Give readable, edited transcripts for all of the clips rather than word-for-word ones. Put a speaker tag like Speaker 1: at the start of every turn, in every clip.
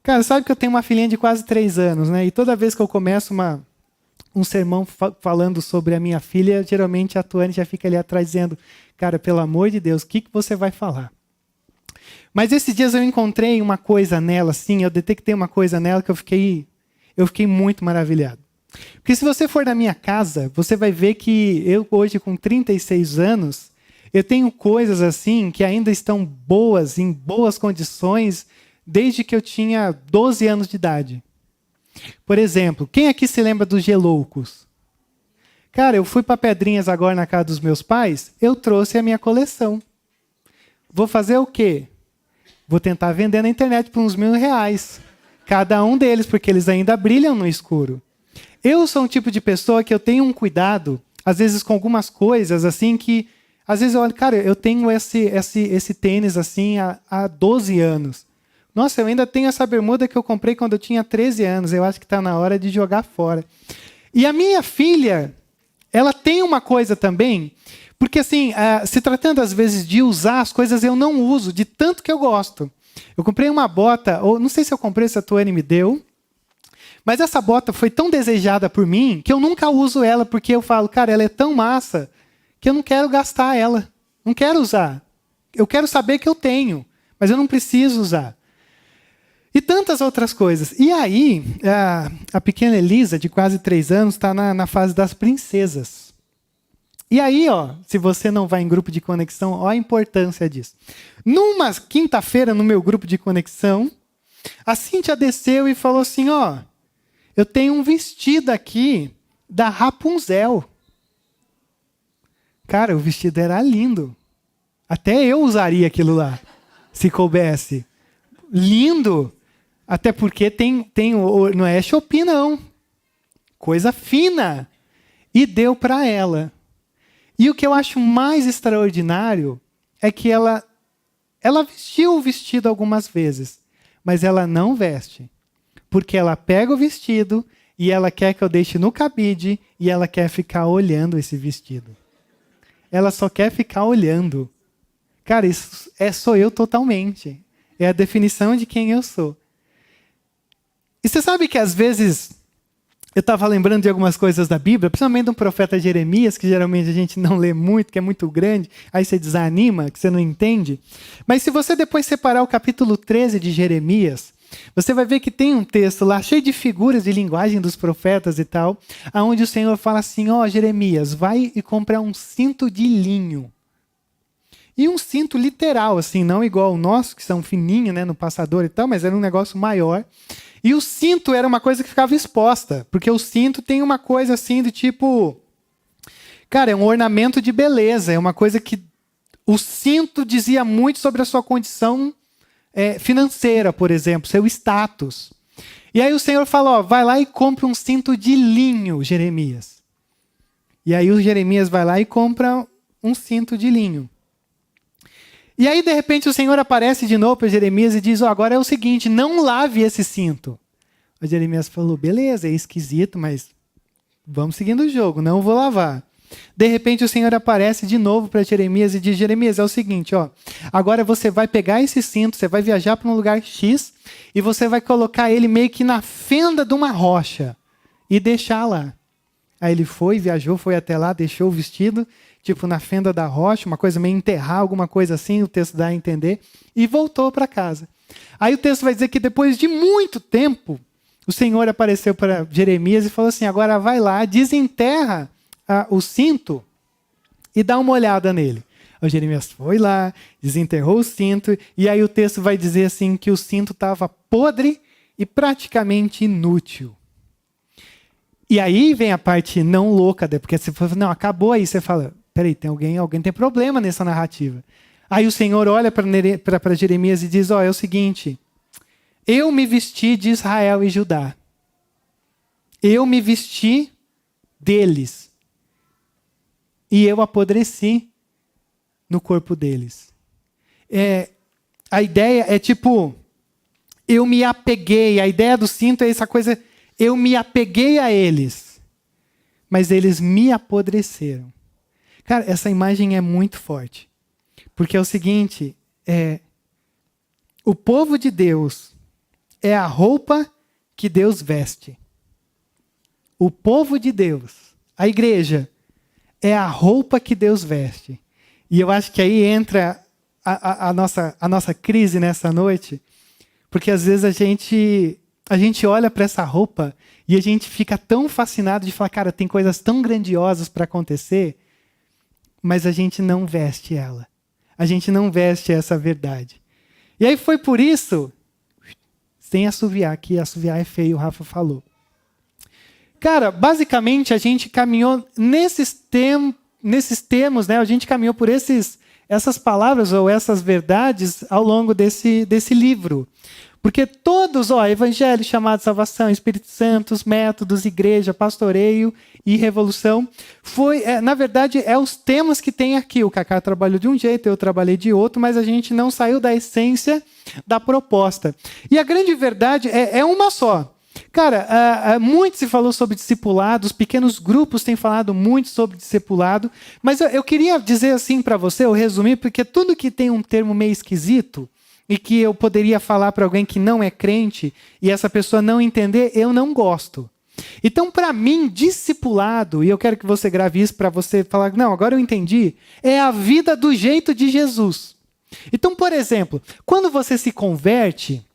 Speaker 1: Cara, sabe que eu tenho uma filhinha de quase 3 anos, né? E toda vez que eu começo um sermão falando sobre a minha filha, geralmente a Tuane já fica ali atrás dizendo, cara, pelo amor de Deus, o que você vai falar? Mas esses dias eu encontrei uma coisa nela, assim, eu detectei uma coisa nela que eu fiquei muito maravilhado. Porque se você for na minha casa, você vai ver que eu hoje com 36 anos, eu tenho coisas assim que ainda estão boas, em boas condições, desde que eu tinha 12 anos de idade. Por exemplo, quem aqui se lembra dos geloucos? Cara, eu fui para Pedrinhas agora na casa dos meus pais, eu trouxe a minha coleção. Vou fazer o quê? Vou tentar vender na internet por uns R$1.000. Cada um deles, porque eles ainda brilham no escuro. Eu sou um tipo de pessoa que eu tenho um cuidado, às vezes com algumas coisas, assim, que... Às vezes eu olho, cara, eu tenho esse tênis, assim, há 12 anos. Nossa, eu ainda tenho essa bermuda que eu comprei quando eu tinha 13 anos. Eu acho que está na hora de jogar fora. E a minha filha, ela tem uma coisa também, porque assim, se tratando às vezes de usar as coisas, eu não uso, de tanto que eu gosto. Eu comprei uma bota, ou não sei se eu comprei, se a Tuane me deu, mas essa bota foi tão desejada por mim que eu nunca uso ela, porque eu falo, cara, ela é tão massa que eu não quero gastar ela. Não quero usar. Eu quero saber que eu tenho, mas eu não preciso usar. E tantas outras coisas. E aí, a pequena Elisa, de quase 3 anos, está na fase das princesas. E aí, ó, se você não vai em grupo de conexão, ó a importância disso. Numa quinta-feira, no meu grupo de conexão, a Cíntia desceu e falou assim, ó, eu tenho um vestido aqui da Rapunzel. Cara, o vestido era lindo. Até eu usaria aquilo lá, se coubesse. Lindo. Até porque não é Shopee, não. Coisa fina. E deu para ela. E o que eu acho mais extraordinário é que ela vestiu o vestido algumas vezes, mas ela não veste. Porque ela pega o vestido e ela quer que eu deixe no cabide e ela quer ficar olhando esse vestido. Ela só quer ficar olhando. Cara, isso sou eu totalmente. É a definição de quem eu sou. E você sabe que às vezes eu estava lembrando de algumas coisas da Bíblia, principalmente do profeta Jeremias, que geralmente a gente não lê muito, que é muito grande, aí você desanima, que você não entende. Mas se você depois separar o capítulo 13 de Jeremias, você vai ver que tem um texto lá cheio de figuras de linguagem dos profetas e tal, onde o Senhor fala assim, ó, Jeremias, vai e compra um cinto de linho. E um cinto literal, assim, não igual o nosso, que são fininhos, né, no passador e tal, mas era um negócio maior. E o cinto era uma coisa que ficava exposta, porque o cinto tem uma coisa assim do tipo... Cara, é um ornamento de beleza, é uma coisa que... O cinto dizia muito sobre a sua condição financeira, por exemplo, seu status. E aí o Senhor falou, ó, vai lá e compra um cinto de linho, Jeremias. E aí o Jeremias vai lá e compra um cinto de linho. E aí, de repente, o Senhor aparece de novo para Jeremias e diz, agora é o seguinte, não lave esse cinto. O Jeremias falou, beleza, é esquisito, mas vamos seguindo o jogo, não vou lavar. De repente, o Senhor aparece de novo para Jeremias e diz, Jeremias, é o seguinte, ó, agora você vai pegar esse cinto, você vai viajar para um lugar X e você vai colocar ele meio que na fenda de uma rocha e deixar lá. Aí ele foi, viajou, foi até lá, deixou o vestido, tipo na fenda da rocha, uma coisa meio enterrar, alguma coisa assim, o texto dá a entender, e voltou para casa. Aí o texto vai dizer que depois de muito tempo, o Senhor apareceu para Jeremias e falou assim, agora vai lá, desenterra o cinto e dá uma olhada nele. O Jeremias foi lá, desenterrou o cinto, e aí o texto vai dizer assim que o cinto estava podre e praticamente inútil. E aí vem a parte não louca, porque você fala, não, acabou aí, você fala, peraí, alguém tem problema nessa narrativa. Aí o Senhor olha para Jeremias e diz, ó, é o seguinte, eu me vesti de Israel e Judá. Eu me vesti deles. E eu apodreci no corpo deles. A ideia é tipo, eu me apeguei, a ideia do cinto é essa coisa... Eu me apeguei a eles, mas eles me apodreceram. Cara, essa imagem é muito forte. Porque é o seguinte, o povo de Deus é a roupa que Deus veste. O povo de Deus, a igreja, é a roupa que Deus veste. E eu acho que aí entra a nossa crise nessa noite, porque às vezes a gente olha para essa roupa e a gente fica tão fascinado de falar, cara, tem coisas tão grandiosas para acontecer, mas a gente não veste ela. A gente não veste essa verdade. E aí foi por isso, sem assoviar, que assoviar é feio, o Rafa falou. Cara, basicamente a gente caminhou nesses termos, né? A gente caminhou por essas palavras ou essas verdades ao longo desse livro. Porque todos, Evangelho, chamado salvação, Espírito Santo, os métodos, igreja, pastoreio e revolução, na verdade, os temas que tem aqui. O Cacá trabalhou de um jeito, eu trabalhei de outro, mas a gente não saiu da essência da proposta. E a grande verdade é uma só. Cara, muito se falou sobre discipulado, os pequenos grupos têm falado muito sobre discipulado, mas eu queria dizer assim para você, eu resumir, porque tudo que tem um termo meio esquisito, e que eu poderia falar para alguém que não é crente e essa pessoa não entender, eu não gosto. Então, para mim, discipulado, e eu quero que você grave isso para você falar, não, agora eu entendi, é a vida do jeito de Jesus. Então, por exemplo, quando você se converte,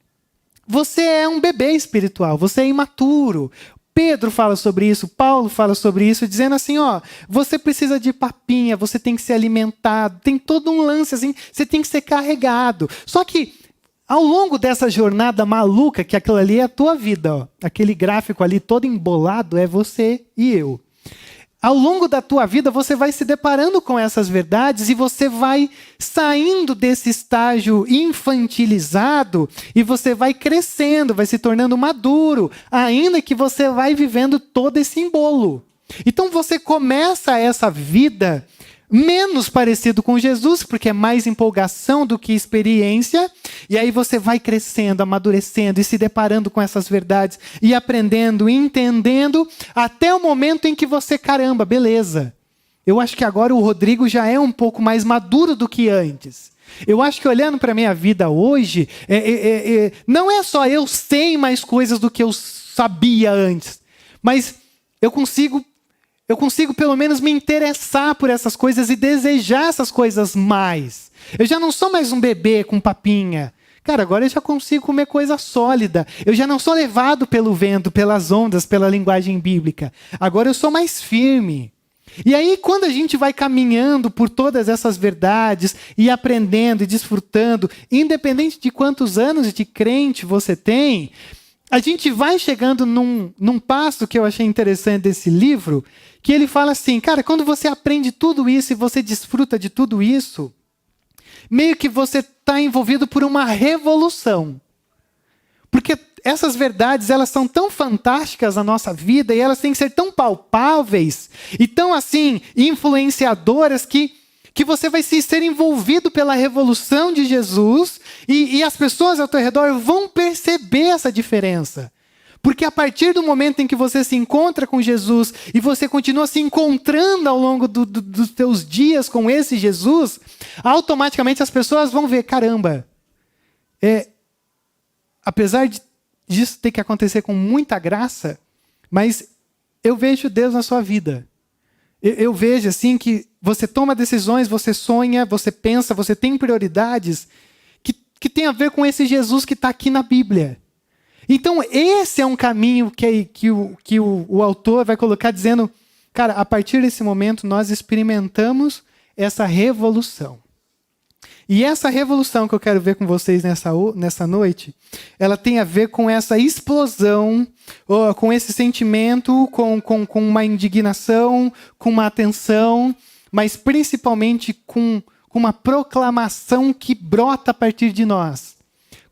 Speaker 1: você é um bebê espiritual, você é imaturo. Pedro fala sobre isso, Paulo fala sobre isso, dizendo assim, você precisa de papinha, você tem que ser alimentado, tem todo um lance assim, você tem que ser carregado. Só que, ao longo dessa jornada maluca, que aquilo ali é a tua vida, aquele gráfico ali todo embolado é você e eu. Ao longo da tua vida, você vai se deparando com essas verdades e você vai saindo desse estágio infantilizado e você vai crescendo, vai se tornando maduro, ainda que você vai vivendo todo esse embolo. Então você começa essa vida menos parecido com Jesus, porque é mais empolgação do que experiência, e aí você vai crescendo, amadurecendo e se deparando com essas verdades e aprendendo, entendendo, até o momento em que você, caramba, beleza. Eu acho que agora o Rodrigo já é um pouco mais maduro do que antes. Eu acho que olhando para a minha vida hoje, não é só eu sei mais coisas do que eu sabia antes, mas eu consigo pelo menos me interessar por essas coisas e desejar essas coisas mais. Eu já não sou mais um bebê com papinha. Cara, agora eu já consigo comer coisa sólida. Eu já não sou levado pelo vento, pelas ondas, pela linguagem bíblica. Agora eu sou mais firme. E aí, quando a gente vai caminhando por todas essas verdades e aprendendo e desfrutando, independente de quantos anos de crente você tem, a gente vai chegando num passo que eu achei interessante desse livro, que ele fala assim, cara, quando você aprende tudo isso e você desfruta de tudo isso, meio que você está envolvido por uma revolução. Porque essas verdades, elas são tão fantásticas na nossa vida e elas têm que ser tão palpáveis e tão, assim, influenciadoras que você vai ser envolvido pela revolução de Jesus e as pessoas ao teu redor vão perceber essa diferença. Porque a partir do momento em que você se encontra com Jesus e você continua se encontrando ao longo dos teus dias com esse Jesus, automaticamente as pessoas vão ver, caramba, apesar disso ter que acontecer com muita graça, mas eu vejo Deus na sua vida. Eu vejo assim que você toma decisões, você sonha, você pensa, você tem prioridades que tem a ver com esse Jesus que está aqui na Bíblia. Então, esse é um caminho que o autor vai colocar dizendo, cara, a partir desse momento nós experimentamos essa revolução. E essa revolução que eu quero ver com vocês nessa noite, ela tem a ver com essa explosão, com esse sentimento, com uma indignação, com uma atenção, mas principalmente com uma proclamação que brota a partir de nós.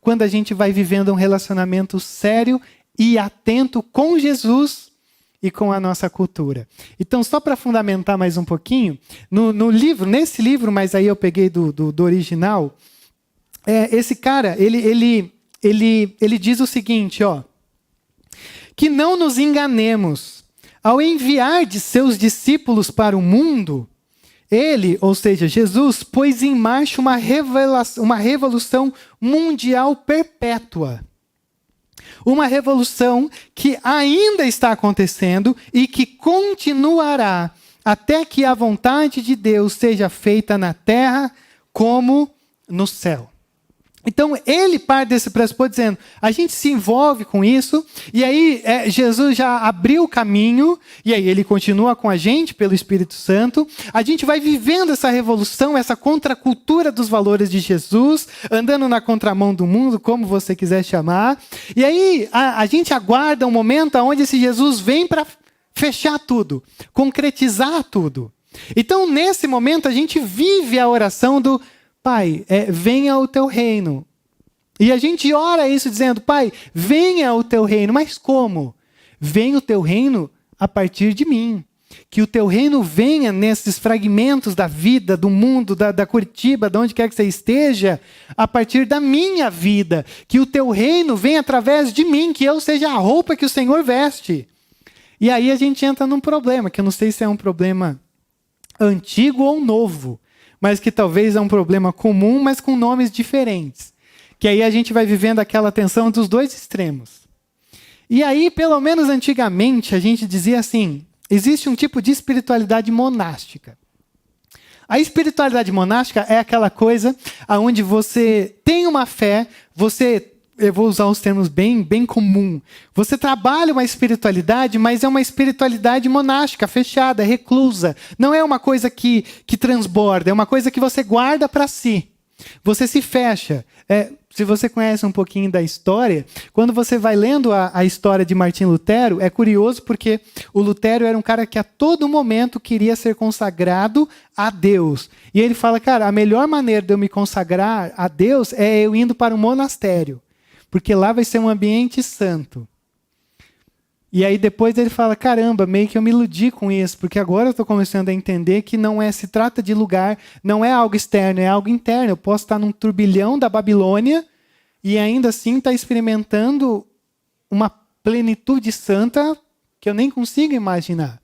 Speaker 1: Quando a gente vai vivendo um relacionamento sério e atento com Jesus e com a nossa cultura. Então, só para fundamentar mais um pouquinho, nesse livro, mas aí eu peguei do original, esse cara, ele diz o seguinte, que não nos enganemos, ao enviar de seus discípulos para o mundo, ele, ou seja, Jesus, pôs em marcha uma revolução mundial perpétua. Uma revolução que ainda está acontecendo e que continuará até que a vontade de Deus seja feita na terra como no céu. Então, ele parte desse pressuposto dizendo, a gente se envolve com isso, e aí Jesus já abriu o caminho, e aí ele continua com a gente pelo Espírito Santo, a gente vai vivendo essa revolução, essa contracultura dos valores de Jesus, andando na contramão do mundo, como você quiser chamar, e aí a gente aguarda um momento onde esse Jesus vem para fechar tudo, concretizar tudo. Então, nesse momento, a gente vive a oração do Pai, venha o teu reino. E a gente ora isso dizendo, Pai, venha o teu reino. Mas como? Venha o teu reino a partir de mim. Que o teu reino venha nesses fragmentos da vida, do mundo, da Curitiba, de onde quer que você esteja, a partir da minha vida. Que o teu reino venha através de mim, que eu seja a roupa que o Senhor veste. E aí a gente entra num problema, que eu não sei se é um problema antigo ou novo, mas que talvez é um problema comum, mas com nomes diferentes. Que aí a gente vai vivendo aquela tensão dos dois extremos. E aí, pelo menos antigamente, a gente dizia assim, existe um tipo de espiritualidade monástica. A espiritualidade monástica é aquela coisa onde você tem uma fé, eu vou usar os termos bem comum. Você trabalha uma espiritualidade, mas é uma espiritualidade monástica, fechada, reclusa. Não é uma coisa que transborda, é uma coisa que você guarda para si. Você se fecha. Se você conhece um pouquinho da história, quando você vai lendo a história de Martim Lutero, é curioso porque o Lutero era um cara que a todo momento queria ser consagrado a Deus. E ele fala, cara, a melhor maneira de eu me consagrar a Deus é eu indo para um monastério. Porque lá vai ser um ambiente santo. E aí depois ele fala, caramba, meio que eu me iludi com isso, porque agora eu estou começando a entender que não se trata de lugar, não é algo externo, é algo interno. Eu posso estar num turbilhão da Babilônia e ainda assim estar experimentando uma plenitude santa que eu nem consigo imaginar.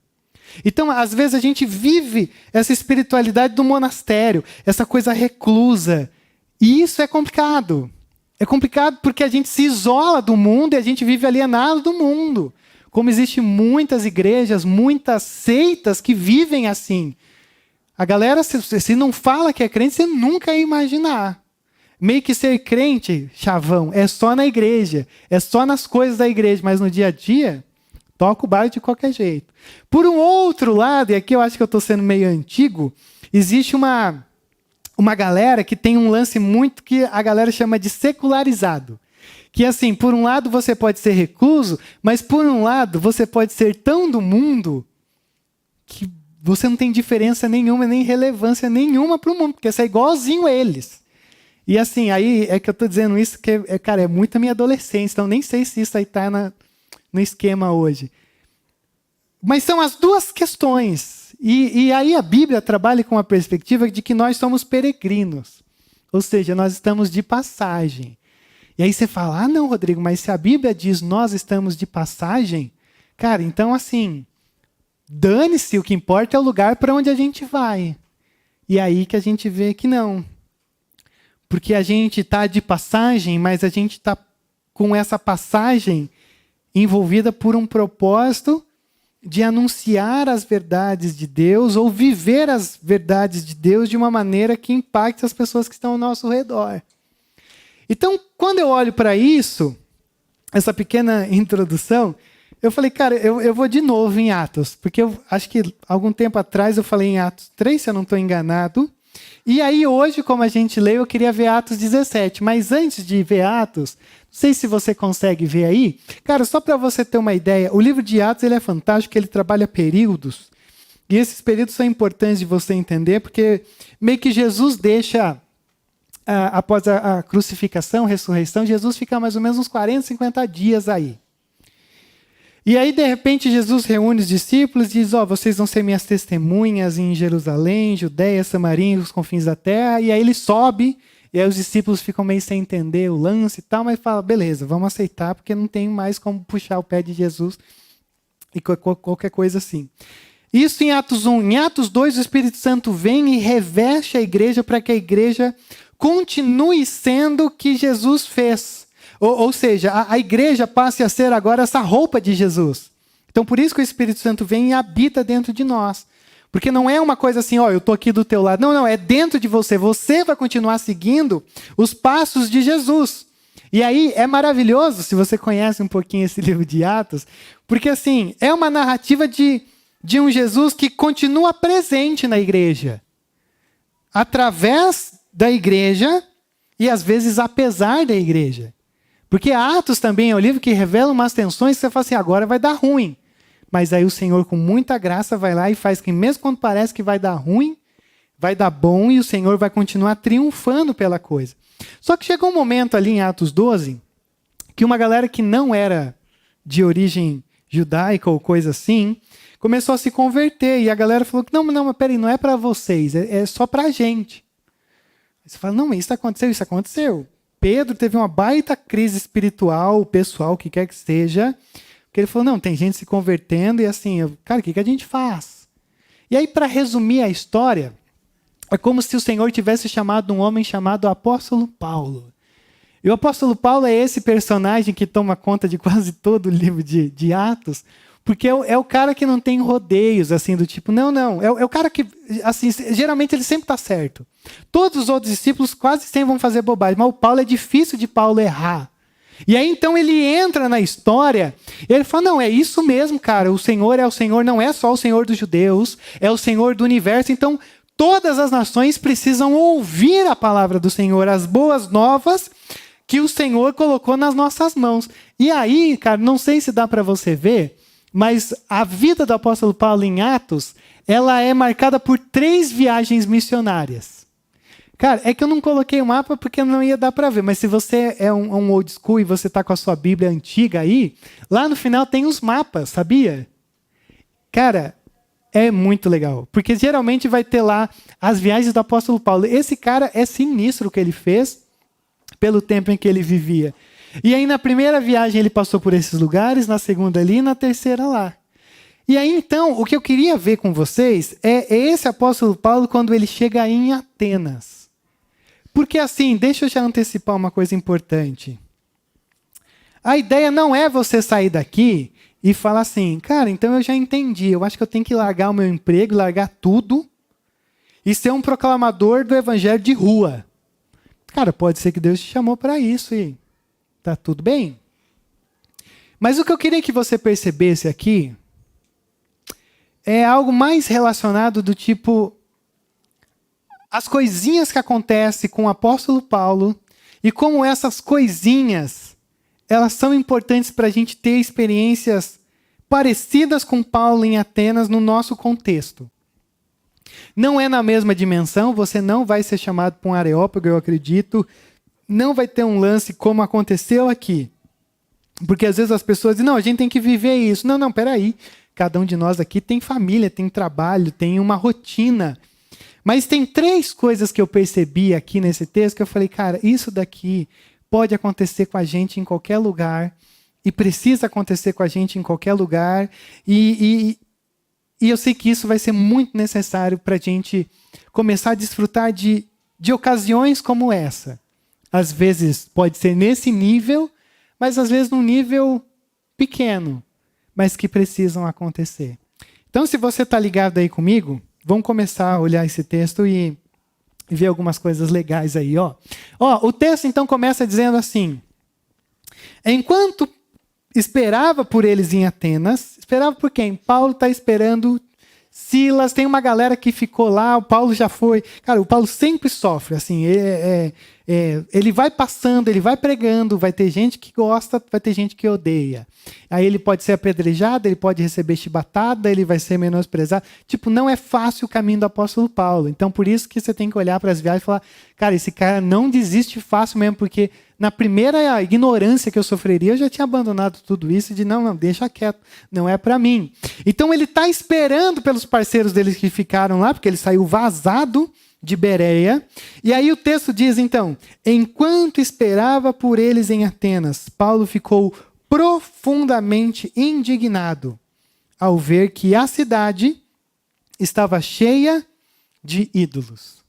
Speaker 1: Então, às vezes a gente vive essa espiritualidade do monastério, essa coisa reclusa, e isso é complicado. É complicado porque a gente se isola do mundo e a gente vive alienado do mundo. Como existem muitas igrejas, muitas seitas que vivem assim. A galera, se não fala que é crente, você nunca ia imaginar. Meio que ser crente, chavão, é só na igreja. É só nas coisas da igreja. Mas no dia a dia, toca o barco de qualquer jeito. Por um outro lado, e aqui eu acho que eu estou sendo meio antigo, existe uma galera que tem um lance muito que a galera chama de secularizado. Que assim, por um lado você pode ser recluso, mas por um lado você pode ser tão do mundo que você não tem diferença nenhuma, nem relevância nenhuma para o mundo, porque você é igualzinho a eles. E assim, aí é que eu estou dizendo isso, que cara, é muito a minha adolescência, então nem sei se isso aí está no esquema hoje. Mas são as duas questões. E aí a Bíblia trabalha com a perspectiva de que nós somos peregrinos. Ou seja, nós estamos de passagem. E aí você fala, não, Rodrigo, mas se a Bíblia diz nós estamos de passagem, cara, então assim, dane-se, o que importa é o lugar para onde a gente vai. E aí que a gente vê que não. Porque a gente está de passagem, mas a gente está com essa passagem envolvida por um propósito de anunciar as verdades de Deus ou viver as verdades de Deus de uma maneira que impacte as pessoas que estão ao nosso redor. Então, quando eu olho para isso, essa pequena introdução, eu falei, cara, eu vou de novo em Atos, porque eu acho que algum tempo atrás eu falei em Atos 3, se eu não estou enganado, e aí hoje, como a gente leu, eu queria ver Atos 17, mas antes de ver Atos, não sei se você consegue ver aí, cara, só para você ter uma ideia, o livro de Atos ele é fantástico, ele trabalha períodos, e esses períodos são importantes de você entender, porque meio que Jesus deixa, após a crucificação, ressurreição, Jesus fica mais ou menos uns 40, 50 dias aí. E aí, de repente, Jesus reúne os discípulos e diz, vocês vão ser minhas testemunhas em Jerusalém, Judeia, Samaria, os confins da terra. E aí ele sobe, e aí os discípulos ficam meio sem entender o lance e tal, mas fala, beleza, vamos aceitar, porque não tem mais como puxar o pé de Jesus e qualquer coisa assim. Isso em Atos 1. Em Atos 2, o Espírito Santo vem e reveste a igreja para que a igreja continue sendo o que Jesus fez. Ou seja, a igreja passe a ser agora essa roupa de Jesus. Então, por isso que o Espírito Santo vem e habita dentro de nós. Porque não é uma coisa assim, ó, eu estou aqui do teu lado. Não, é dentro de você. Você vai continuar seguindo os passos de Jesus. E aí é maravilhoso, se você conhece um pouquinho esse livro de Atos, porque assim, é uma narrativa de um Jesus que continua presente na igreja. Através da igreja e às vezes apesar da igreja. Porque Atos também é um livro que revela umas tensões que você fala assim, agora vai dar ruim. Mas aí o Senhor, com muita graça, vai lá e faz que mesmo quando parece que vai dar ruim, vai dar bom e o Senhor vai continuar triunfando pela coisa. Só que chegou um momento ali em Atos 12, que uma galera que não era de origem judaica ou coisa assim, começou a se converter. E a galera falou, não, mas peraí, não é para vocês, é só para a gente. Aí você fala, não, mas isso aconteceu. Pedro teve uma baita crise espiritual, pessoal, o que quer que seja, porque ele falou, não, tem gente se convertendo e assim, cara, o que a gente faz? E aí, para resumir a história, é como se o Senhor tivesse chamado um homem chamado Apóstolo Paulo. E o Apóstolo Paulo é esse personagem que toma conta de quase todo o livro de Atos, porque é o cara que não tem rodeios, assim, do tipo, não. É o cara que, assim, geralmente ele sempre está certo. Todos os outros discípulos quase sempre vão fazer bobagem, mas o Paulo é difícil de Paulo errar. E aí, então, ele entra na história e ele fala, não, é isso mesmo, cara, o Senhor é o Senhor, não é só o Senhor dos judeus, é o Senhor do universo, então todas as nações precisam ouvir a palavra do Senhor, as boas novas que o Senhor colocou nas nossas mãos. E aí, cara, não sei se dá para você ver, mas a vida do apóstolo Paulo em Atos, ela é marcada por 3 viagens missionárias. Cara, é que eu não coloquei o mapa porque não ia dar para ver, mas se você é um old school e você está com a sua Bíblia antiga aí, lá no final tem os mapas, sabia? Cara, é muito legal, porque geralmente vai ter lá as viagens do apóstolo Paulo. Esse cara é sinistro o que ele fez pelo tempo em que ele vivia. E aí na primeira viagem ele passou por esses lugares, na segunda ali e na terceira lá. E aí então, o que eu queria ver com vocês é esse apóstolo Paulo quando ele chega em Atenas. Porque assim, deixa eu já antecipar uma coisa importante. A ideia não é você sair daqui e falar assim, cara, então eu já entendi, eu acho que eu tenho que largar o meu emprego, largar tudo e ser um proclamador do evangelho de rua. Cara, pode ser que Deus te chamou para isso e tá tudo bem. Mas o que eu queria que você percebesse aqui é algo mais relacionado do tipo as coisinhas que acontecem com o apóstolo Paulo e como essas coisinhas elas são importantes para a gente ter experiências parecidas com Paulo em Atenas no nosso contexto. Não é na mesma dimensão, você não vai ser chamado para um areópago, eu acredito, não vai ter um lance como aconteceu aqui. Porque às vezes as pessoas dizem, não, a gente tem que viver isso. Não, peraí, cada um de nós aqui tem família, tem trabalho, tem uma rotina. Mas tem 3 coisas que eu percebi aqui nesse texto que eu falei, cara, isso daqui pode acontecer com a gente em qualquer lugar e precisa acontecer com a gente em qualquer lugar e eu sei que isso vai ser muito necessário para a gente começar a desfrutar de ocasiões como essa. Às vezes pode ser nesse nível, mas às vezes num nível pequeno, mas que precisam acontecer. Então, se você está ligado aí comigo, vamos começar a olhar esse texto e ver algumas coisas legais aí. O texto então começa dizendo assim, enquanto esperava por eles em Atenas, esperava por quem? Paulo está esperando Silas, tem uma galera que ficou lá, o Paulo já foi. Cara, o Paulo sempre sofre, assim, ele vai passando, ele vai pregando, vai ter gente que gosta, vai ter gente que odeia. Aí ele pode ser apedrejado, ele pode receber chibatada, ele vai ser menosprezado. Tipo, não é fácil o caminho do apóstolo Paulo. Então, por isso que você tem que olhar para as viagens e falar, cara, esse cara não desiste fácil mesmo, porque na primeira ignorância que eu sofreria, eu já tinha abandonado tudo isso e de não, deixa quieto, não é para mim. Então ele está esperando pelos parceiros deles que ficaram lá, porque ele saiu vazado de Bereia. E aí o texto diz então, enquanto esperava por eles em Atenas, Paulo ficou profundamente indignado ao ver que a cidade estava cheia de ídolos.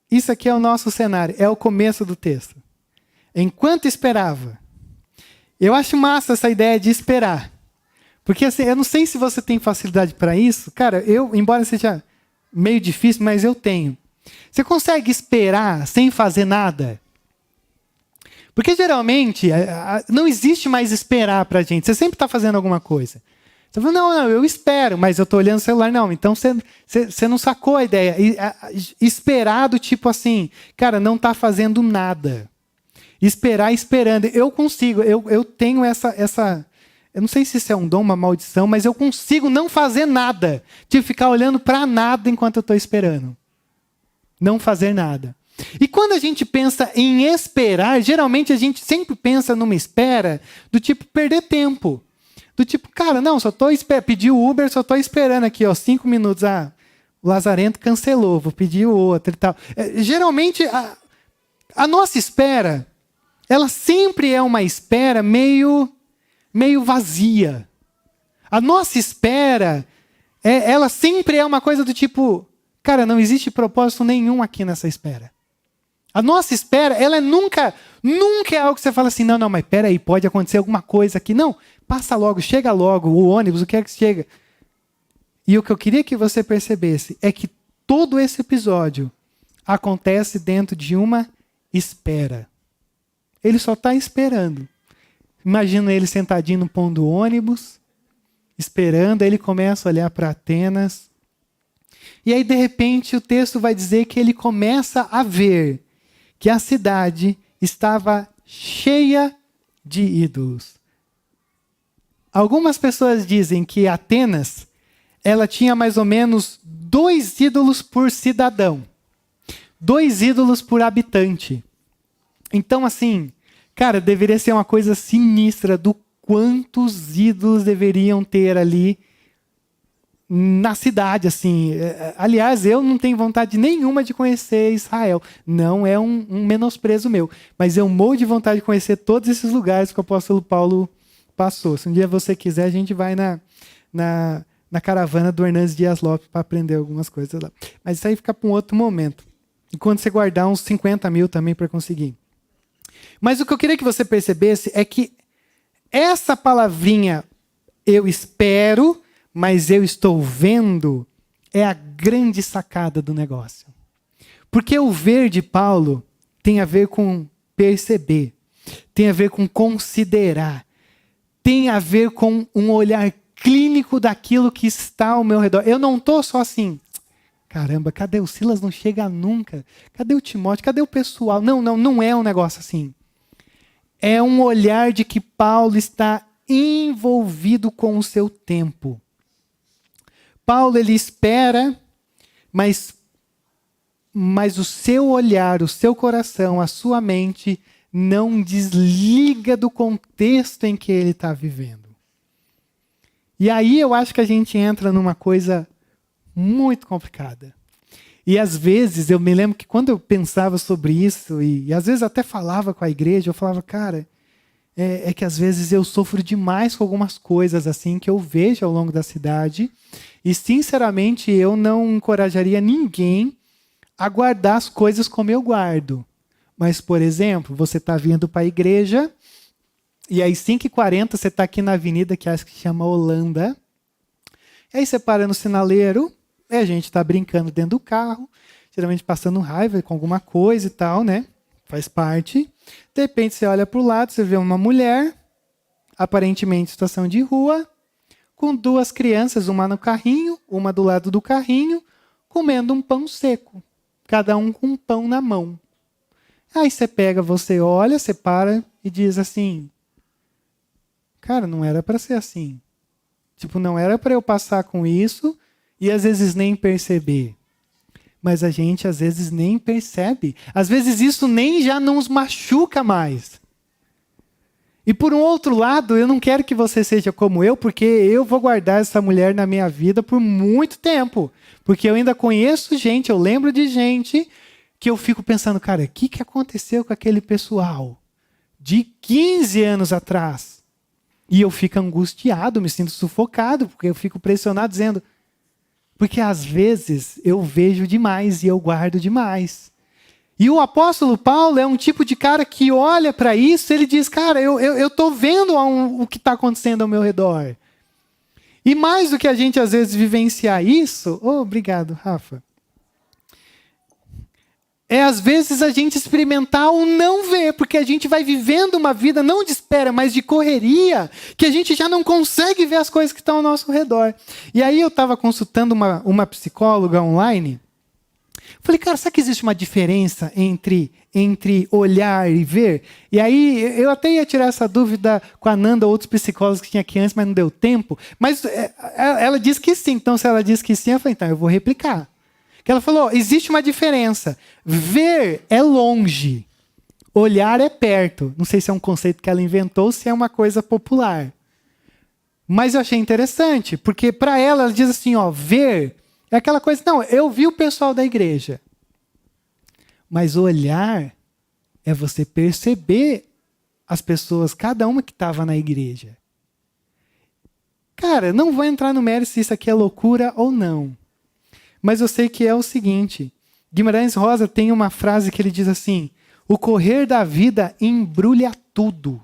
Speaker 1: Isso aqui é o nosso cenário, é o começo do texto. enquanto esperava. Eu acho massa essa ideia de esperar. Porque assim, eu não sei se você tem facilidade para isso. Cara, embora seja meio difícil, mas eu tenho. Você consegue esperar sem fazer nada? Porque geralmente não existe mais esperar pra gente. Você sempre está fazendo alguma coisa. Você fala, não, eu espero, mas eu estou olhando o celular. Não, então você não sacou a ideia. Esperar do tipo assim, cara, não está fazendo nada. Esperar esperando. Eu consigo, eu tenho essa... Eu não sei se isso é um dom, uma maldição, mas eu consigo não fazer nada. Tipo, ficar olhando para nada enquanto eu estou esperando. Não fazer nada. E quando a gente pensa em esperar, geralmente a gente sempre pensa numa espera do tipo perder tempo. Do tipo, cara, não, só estou esperando. Pedi o Uber, só estou esperando aqui, 5 minutos. Ah, o Lazarento cancelou, vou pedir o outro e tal. Geralmente, a nossa espera, ela sempre é uma espera meio vazia. A nossa espera, ela sempre é uma coisa do tipo, cara, não existe propósito nenhum aqui nessa espera. A nossa espera, ela nunca é algo que você fala assim, não, mas peraí, pode acontecer alguma coisa aqui. Não, passa logo, chega logo, o ônibus, o que é que chega. E o que eu queria que você percebesse é que todo esse episódio acontece dentro de uma espera. Ele só está esperando. Imagina ele sentadinho no pão do ônibus, esperando, aí ele começa a olhar para Atenas. E aí, de repente, o texto vai dizer que ele começa a ver que a cidade estava cheia de ídolos. Algumas pessoas dizem que Atenas, ela tinha mais ou menos 2 ídolos por cidadão. 2 ídolos por habitante. Então, assim, cara, deveria ser uma coisa sinistra do quantos ídolos deveriam ter ali na cidade, assim. Aliás, eu não tenho vontade nenhuma de conhecer Israel. Não é um menosprezo meu. Mas eu morro de vontade de conhecer todos esses lugares que o apóstolo Paulo passou. Se um dia você quiser, a gente vai na caravana do Hernandes Dias Lopes para aprender algumas coisas lá. Mas isso aí fica para um outro momento. E quando você guardar uns 50 mil também para conseguir. Mas o que eu queria que você percebesse é que essa palavrinha, eu espero, mas eu estou vendo, é a grande sacada do negócio. Porque o ver de Paulo tem a ver com perceber, tem a ver com considerar, tem a ver com um olhar clínico daquilo que está ao meu redor. Eu não estou só assim, caramba, cadê o Silas? Não chega nunca. Cadê o Timóteo? Cadê o pessoal? Não é um negócio assim. É um olhar de que Paulo está envolvido com o seu tempo. Paulo, ele espera, mas o seu olhar, o seu coração, a sua mente não desliga do contexto em que ele está vivendo. E aí eu acho que a gente entra numa coisa muito complicada. E às vezes, eu me lembro que quando eu pensava sobre isso, e às vezes até falava com a igreja, eu falava, cara, é que às vezes eu sofro demais com algumas coisas assim que eu vejo ao longo da cidade, e sinceramente eu não encorajaria ninguém a guardar as coisas como eu guardo. Mas, por exemplo, você está vindo para a igreja, e aí 5h40 você está aqui na avenida que acho que chama Holanda, aí você para no sinaleiro, e a gente está brincando dentro do carro, geralmente passando raiva com alguma coisa e tal, né? Faz parte. De repente você olha para o lado, você vê uma mulher, aparentemente em situação de rua, com 2 crianças, uma no carrinho, uma do lado do carrinho, comendo um pão seco. Cada um com um pão na mão. Aí você olha, você para e diz assim, cara, não era para ser assim. Tipo, não era para eu passar com isso e às vezes nem perceber. Mas a gente às vezes nem percebe. Às vezes isso nem já não nos machuca mais. E por um outro lado, eu não quero que você seja como eu, porque eu vou guardar essa mulher na minha vida por muito tempo. Porque eu ainda conheço gente, eu lembro de gente que eu fico pensando, cara, o que aconteceu com aquele pessoal de 15 anos atrás? E eu fico angustiado, me sinto sufocado, porque eu fico pressionado dizendo... Porque às vezes eu vejo demais e eu guardo demais. E o apóstolo Paulo é um tipo de cara que olha para isso, ele diz, cara, eu estou vendo o que está acontecendo ao meu redor. E mais do que a gente às vezes vivenciar isso, obrigado, Rafa, é às vezes a gente experimentar o não ver, porque a gente vai vivendo uma vida não de espera, mas de correria, que a gente já não consegue ver as coisas que estão ao nosso redor. E aí eu estava consultando uma psicóloga online, falei, cara, será que existe uma diferença entre olhar e ver? E aí eu até ia tirar essa dúvida com a Nanda, outros psicólogos que tinha aqui antes, mas não deu tempo. Mas ela disse que sim, então se ela disse que sim, eu falei, então eu vou replicar. Que ela falou, existe uma diferença. Ver é longe, olhar é perto. Não sei se é um conceito que ela inventou ou se é uma coisa popular. Mas eu achei interessante, porque para ela diz assim, ó, ver é aquela coisa, não, eu vi o pessoal da igreja. Mas olhar é você perceber as pessoas, cada uma que estava na igreja. Cara, não vou entrar no mérito se isso aqui é loucura ou não. Mas eu sei que é o seguinte, Guimarães Rosa tem uma frase que ele diz assim, o correr da vida embrulha tudo.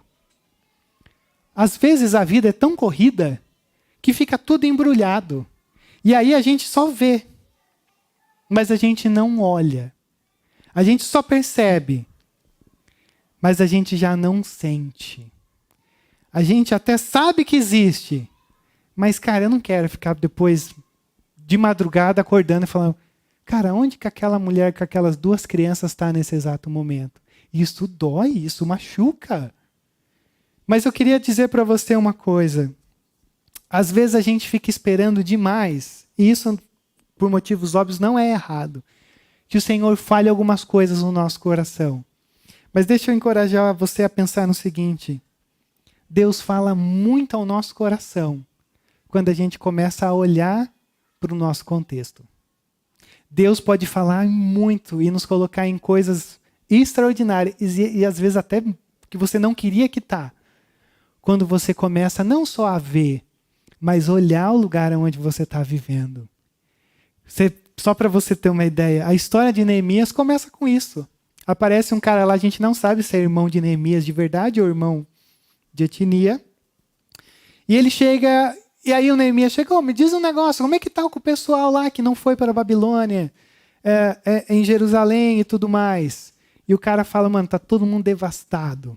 Speaker 1: Às vezes a vida é tão corrida que fica tudo embrulhado. E aí a gente só vê, mas a gente não olha. A gente só percebe, mas a gente já não sente. A gente até sabe que existe, mas, cara, eu não quero ficar depois de madrugada acordando e falando, cara, onde que aquela mulher com aquelas 2 crianças está nesse exato momento? Isso dói, isso machuca. Mas eu queria dizer para você uma coisa. Às vezes a gente fica esperando demais, e isso, por motivos óbvios, não é errado, que o Senhor fale algumas coisas no nosso coração. Mas deixa eu encorajar você a pensar no seguinte, Deus fala muito ao nosso coração quando a gente começa a olhar para o nosso contexto. Deus pode falar muito e nos colocar em coisas extraordinárias e às vezes até que você não queria que tá. Quando você começa não só a ver, mas olhar o lugar onde você está vivendo. Só para você ter uma ideia, a história de Neemias começa com isso. Aparece um cara lá, a gente não sabe se é irmão de Neemias de verdade ou irmão de etnia. E ele chega... E aí o Neemias chegou, me diz um negócio, como é que está com o pessoal lá que não foi para a Babilônia, em Jerusalém e tudo mais? E o cara fala, mano, está todo mundo devastado.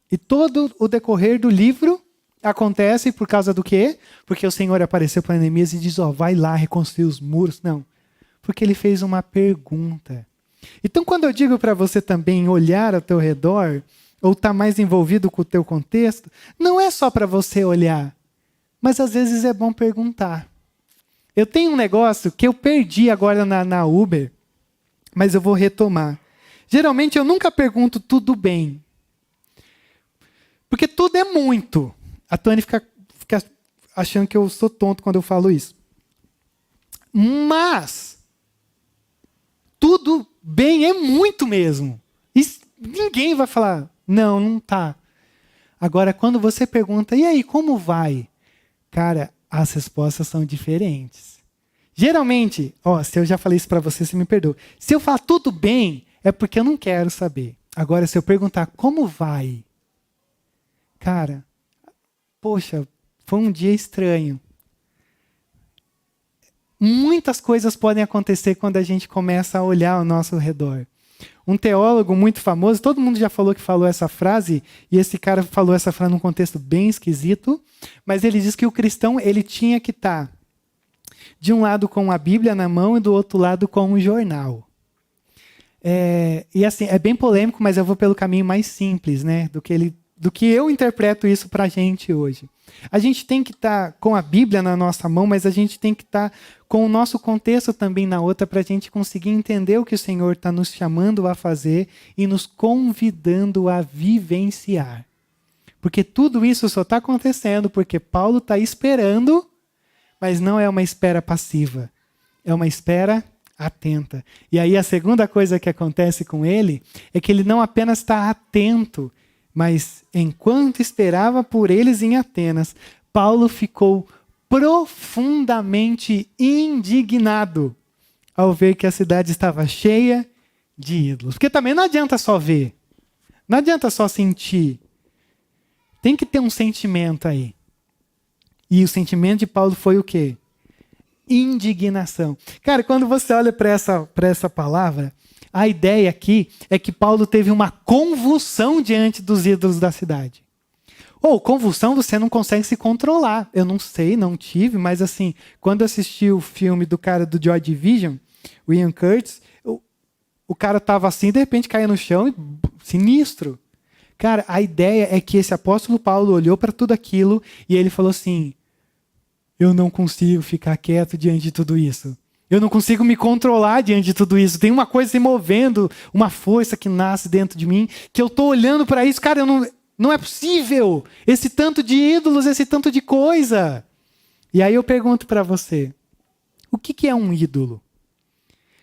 Speaker 1: E todo o decorrer do livro acontece por causa do quê? Porque o Senhor apareceu para Neemias e diz, ó, vai lá reconstruir os muros. Não, porque ele fez uma pergunta. Então quando eu digo para você também olhar ao teu redor, ou estar mais envolvido com o teu contexto, não é só para você olhar. Mas às vezes é bom perguntar. Eu tenho um negócio que eu perdi agora na Uber, mas eu vou retomar. Geralmente eu nunca pergunto tudo bem. Porque tudo é muito. A Tony fica achando que eu sou tonto quando eu falo isso. Mas tudo bem é muito mesmo. E ninguém vai falar, não tá. Agora, quando você pergunta, e aí, como vai? Cara, as respostas são diferentes. Geralmente, se eu já falei isso para você, você me perdoa. Se eu falar tudo bem, é porque eu não quero saber. Agora, se eu perguntar como vai, cara, poxa, foi um dia estranho. Muitas coisas podem acontecer quando a gente começa a olhar ao nosso redor. Um teólogo muito famoso, todo mundo já falou que falou essa frase, e esse cara falou essa frase num contexto bem esquisito, mas ele diz que o cristão ele tinha que estar de um lado com a Bíblia na mão e do outro lado com um jornal. E assim, é bem polêmico, mas eu vou pelo caminho mais simples, né, do que eu interpreto isso para a gente hoje. A gente tem que estar com a Bíblia na nossa mão, mas a gente tem que estar com o nosso contexto também na outra para a gente conseguir entender o que o Senhor está nos chamando a fazer e nos convidando a vivenciar. Porque tudo isso só está acontecendo porque Paulo está esperando, mas não é uma espera passiva. É uma espera atenta. E aí a segunda coisa que acontece com ele é que ele não apenas está atento, mas enquanto esperava por eles em Atenas, Paulo ficou profundamente indignado ao ver que a cidade estava cheia de ídolos. Porque também não adianta só ver. Não adianta só sentir. Tem que ter um sentimento aí. E o sentimento de Paulo foi o quê? Indignação. Cara, quando você olha para essa palavra, a ideia aqui é que Paulo teve uma convulsão diante dos ídolos da cidade. Ou convulsão, você não consegue se controlar. Eu não sei, não tive, mas assim, quando eu assisti o filme do cara do Joy Division, o Ian Curtis, o cara tava assim, de repente caía no chão e sinistro. Cara, a ideia é que esse apóstolo Paulo olhou para tudo aquilo e ele falou assim: eu não consigo ficar quieto diante de tudo isso. Eu não consigo me controlar diante de tudo isso. Tem uma coisa se movendo, uma força que nasce dentro de mim, que eu tô olhando para isso, cara, não é possível. Esse tanto de ídolos, esse tanto de coisa. E aí eu pergunto para você, o que é um ídolo?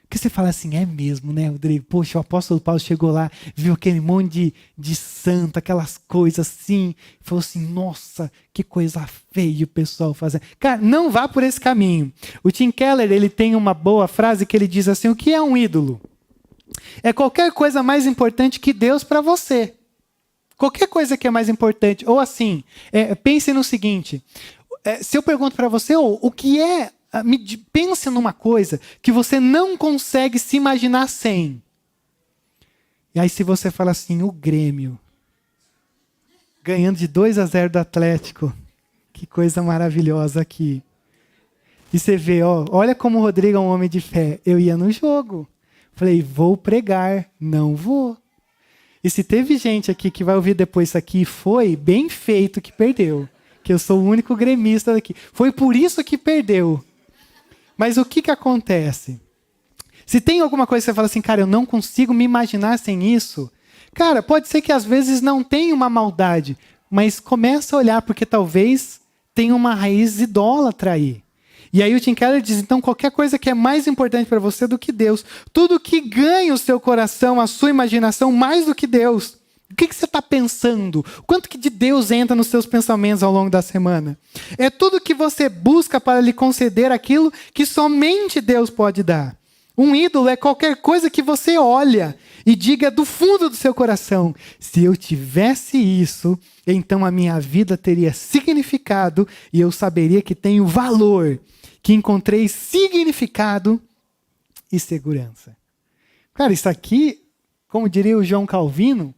Speaker 1: Porque você fala assim, é mesmo, né, Rodrigo? Poxa, o apóstolo Paulo chegou lá, viu aquele monte de santo, aquelas coisas assim, e falou assim, nossa, que coisa feia o pessoal fazendo. Cara, não vá por esse caminho. O Tim Keller, ele tem uma boa frase que ele diz assim, o que é um ídolo? É qualquer coisa mais importante que Deus para você. Qualquer coisa que é mais importante. Ou assim, pense no seguinte, se eu pergunto para você, o que é... Pense numa coisa que você não consegue se imaginar sem. E aí se você fala assim, o Grêmio ganhando de 2-0 do Atlético, que coisa maravilhosa aqui. E você vê, olha como o Rodrigo é um homem de fé. Eu ia no jogo. Falei, vou pregar. Não vou. E se teve gente aqui que vai ouvir depois isso aqui, foi bem feito que perdeu. Que eu sou o único gremista daqui. Foi por isso que perdeu. Mas o que acontece? Se tem alguma coisa que você fala assim, cara, eu não consigo me imaginar sem isso. Cara, pode ser que às vezes não tenha uma maldade, mas começa a olhar porque talvez tenha uma raiz idólatra aí. E aí o Tim Keller diz, então qualquer coisa que é mais importante para você do que Deus, tudo que ganha o seu coração, a sua imaginação mais do que Deus. O que você está pensando? Quanto que de Deus entra nos seus pensamentos ao longo da semana? É tudo que você busca para lhe conceder aquilo que somente Deus pode dar. Um ídolo é qualquer coisa que você olha e diga do fundo do seu coração, se eu tivesse isso, então a minha vida teria significado e eu saberia que tenho valor, que encontrei significado e segurança. Cara, isso aqui, como diria o João Calvino,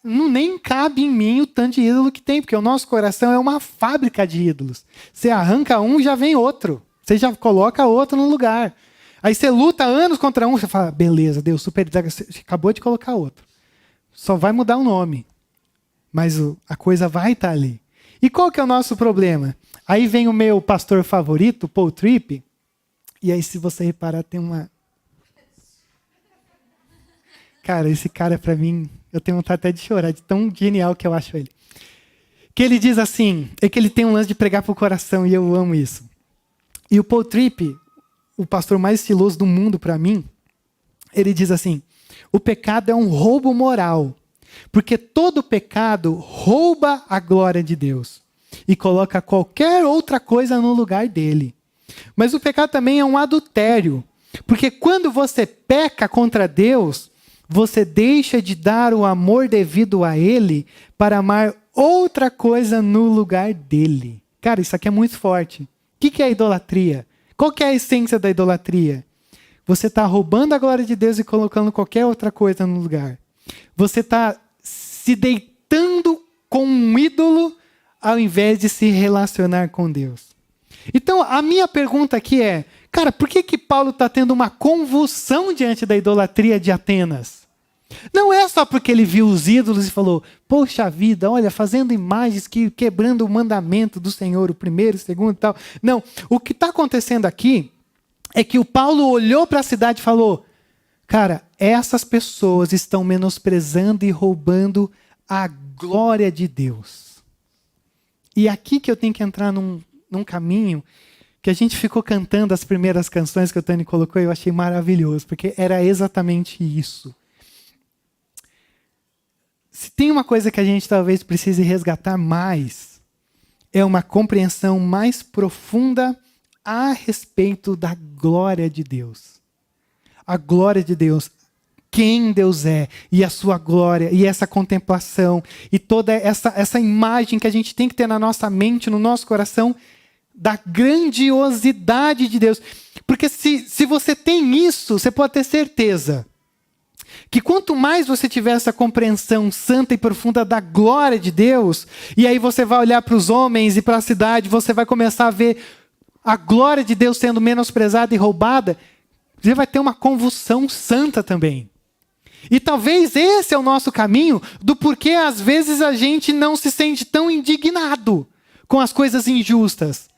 Speaker 1: nem cabe em mim o tanto de ídolo que tem, porque o nosso coração é uma fábrica de ídolos. Você arranca um, já vem outro. Você já coloca outro no lugar. Aí você luta anos contra um, você fala, beleza, Deus, super, você acabou de colocar outro. Só vai mudar o nome. Mas a coisa vai estar ali. E qual que é o nosso problema? Aí vem o meu pastor favorito, Paul Tripp, e aí se você reparar tem uma... Cara, esse cara para mim... Eu tenho vontade até de chorar, de tão genial que eu acho ele. Que ele diz assim, é que ele tem um lance de pregar pro coração, e eu amo isso. E o Paul Tripp, o pastor mais estiloso do mundo para mim, ele diz assim, o pecado é um roubo moral, porque todo pecado rouba a glória de Deus e coloca qualquer outra coisa no lugar dele. Mas o pecado também é um adultério, porque quando você peca contra Deus, você deixa de dar o amor devido a Ele para amar outra coisa no lugar dele. Cara, isso aqui é muito forte. O que é a idolatria? Qual que é a essência da idolatria? Você está roubando a glória de Deus e colocando qualquer outra coisa no lugar. Você está se deitando com um ídolo ao invés de se relacionar com Deus. Então, a minha pergunta aqui é, cara, por que Paulo está tendo uma convulsão diante da idolatria de Atenas? Não é só porque ele viu os ídolos e falou, poxa vida, olha, fazendo imagens, quebrando o mandamento do Senhor, o primeiro, o segundo e tal. Não, o que está acontecendo aqui é que o Paulo olhou para a cidade e falou, cara, essas pessoas estão menosprezando e roubando a glória de Deus. E aqui que eu tenho que entrar num caminho que a gente ficou cantando as primeiras canções que o Tony colocou e eu achei maravilhoso, porque era exatamente isso. Se tem uma coisa que a gente talvez precise resgatar mais, é uma compreensão mais profunda a respeito da glória de Deus. A glória de Deus. quem Deus é, e a sua glória, e essa contemplação, e toda essa imagem que a gente tem que ter na nossa mente, no nosso coração, da grandiosidade de Deus. Porque se você tem isso, você pode ter certeza que quanto mais você tiver essa compreensão santa e profunda da glória de Deus, e aí você vai olhar para os homens e para a cidade, você vai começar a ver a glória de Deus sendo menosprezada e roubada, você vai ter uma convulsão santa também. E talvez esse é o nosso caminho do porquê às vezes a gente não se sente tão indignado com as coisas injustas.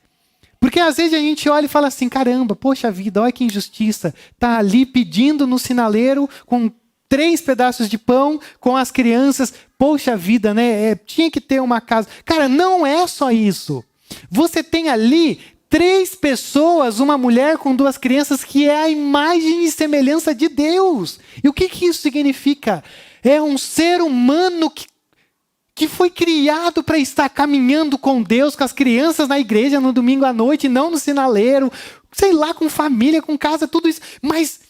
Speaker 1: Porque às vezes a gente olha e fala assim, caramba, poxa vida, olha que injustiça. Está ali pedindo no sinaleiro com 3 pedaços de pão com as crianças. Poxa vida, né? Tinha que ter uma casa. Cara, não é só isso. Você tem ali 3 pessoas, uma mulher com 2 crianças, que é a imagem e semelhança de Deus. E o que isso significa? É um ser humano que foi criado para estar caminhando com Deus, com as crianças na igreja no domingo à noite, não no sinaleiro, sei lá, com família, com casa, tudo isso. Mas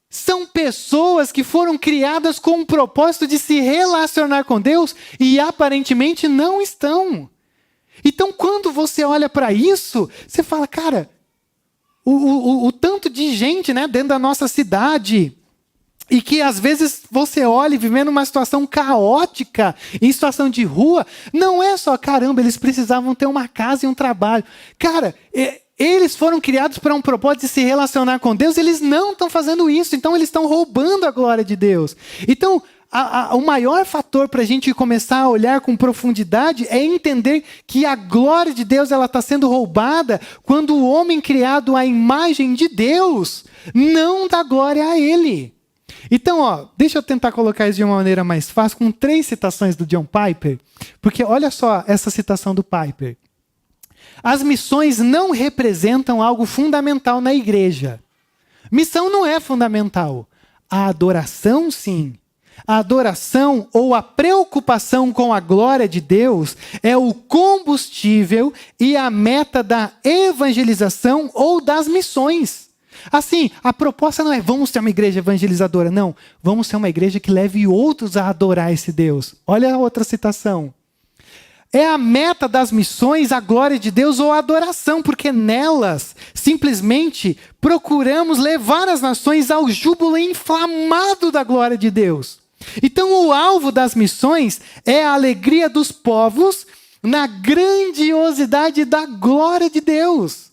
Speaker 1: são pessoas que foram criadas com o propósito de se relacionar com Deus e aparentemente não estão. Então, quando você olha para isso, você fala, cara, o tanto de gente, né, dentro da nossa cidade, e que às vezes você olha vivendo uma situação caótica, em situação de rua, não é só, caramba, eles precisavam ter uma casa e um trabalho. Cara, eles foram criados para um propósito de se relacionar com Deus, eles não estão fazendo isso, então eles estão roubando a glória de Deus. Então, o maior fator para a gente começar a olhar com profundidade é entender que a glória de Deus está sendo roubada quando o homem criado à imagem de Deus não dá glória a Ele. Então, deixa eu tentar colocar isso de uma maneira mais fácil, com 3 citações do John Piper, porque olha só essa citação do Piper. As missões não representam algo fundamental na igreja. Missão não é fundamental. A adoração, sim. A adoração ou a preocupação com a glória de Deus é o combustível e a meta da evangelização ou das missões. Assim, a proposta não é vamos ter uma igreja evangelizadora, não. Vamos ser uma igreja que leve outros a adorar esse Deus. Olha a outra citação. É a meta das missões a glória de Deus ou a adoração, porque nelas, simplesmente, procuramos levar as nações ao júbilo inflamado da glória de Deus. Então, o alvo das missões é a alegria dos povos na grandiosidade da glória de Deus.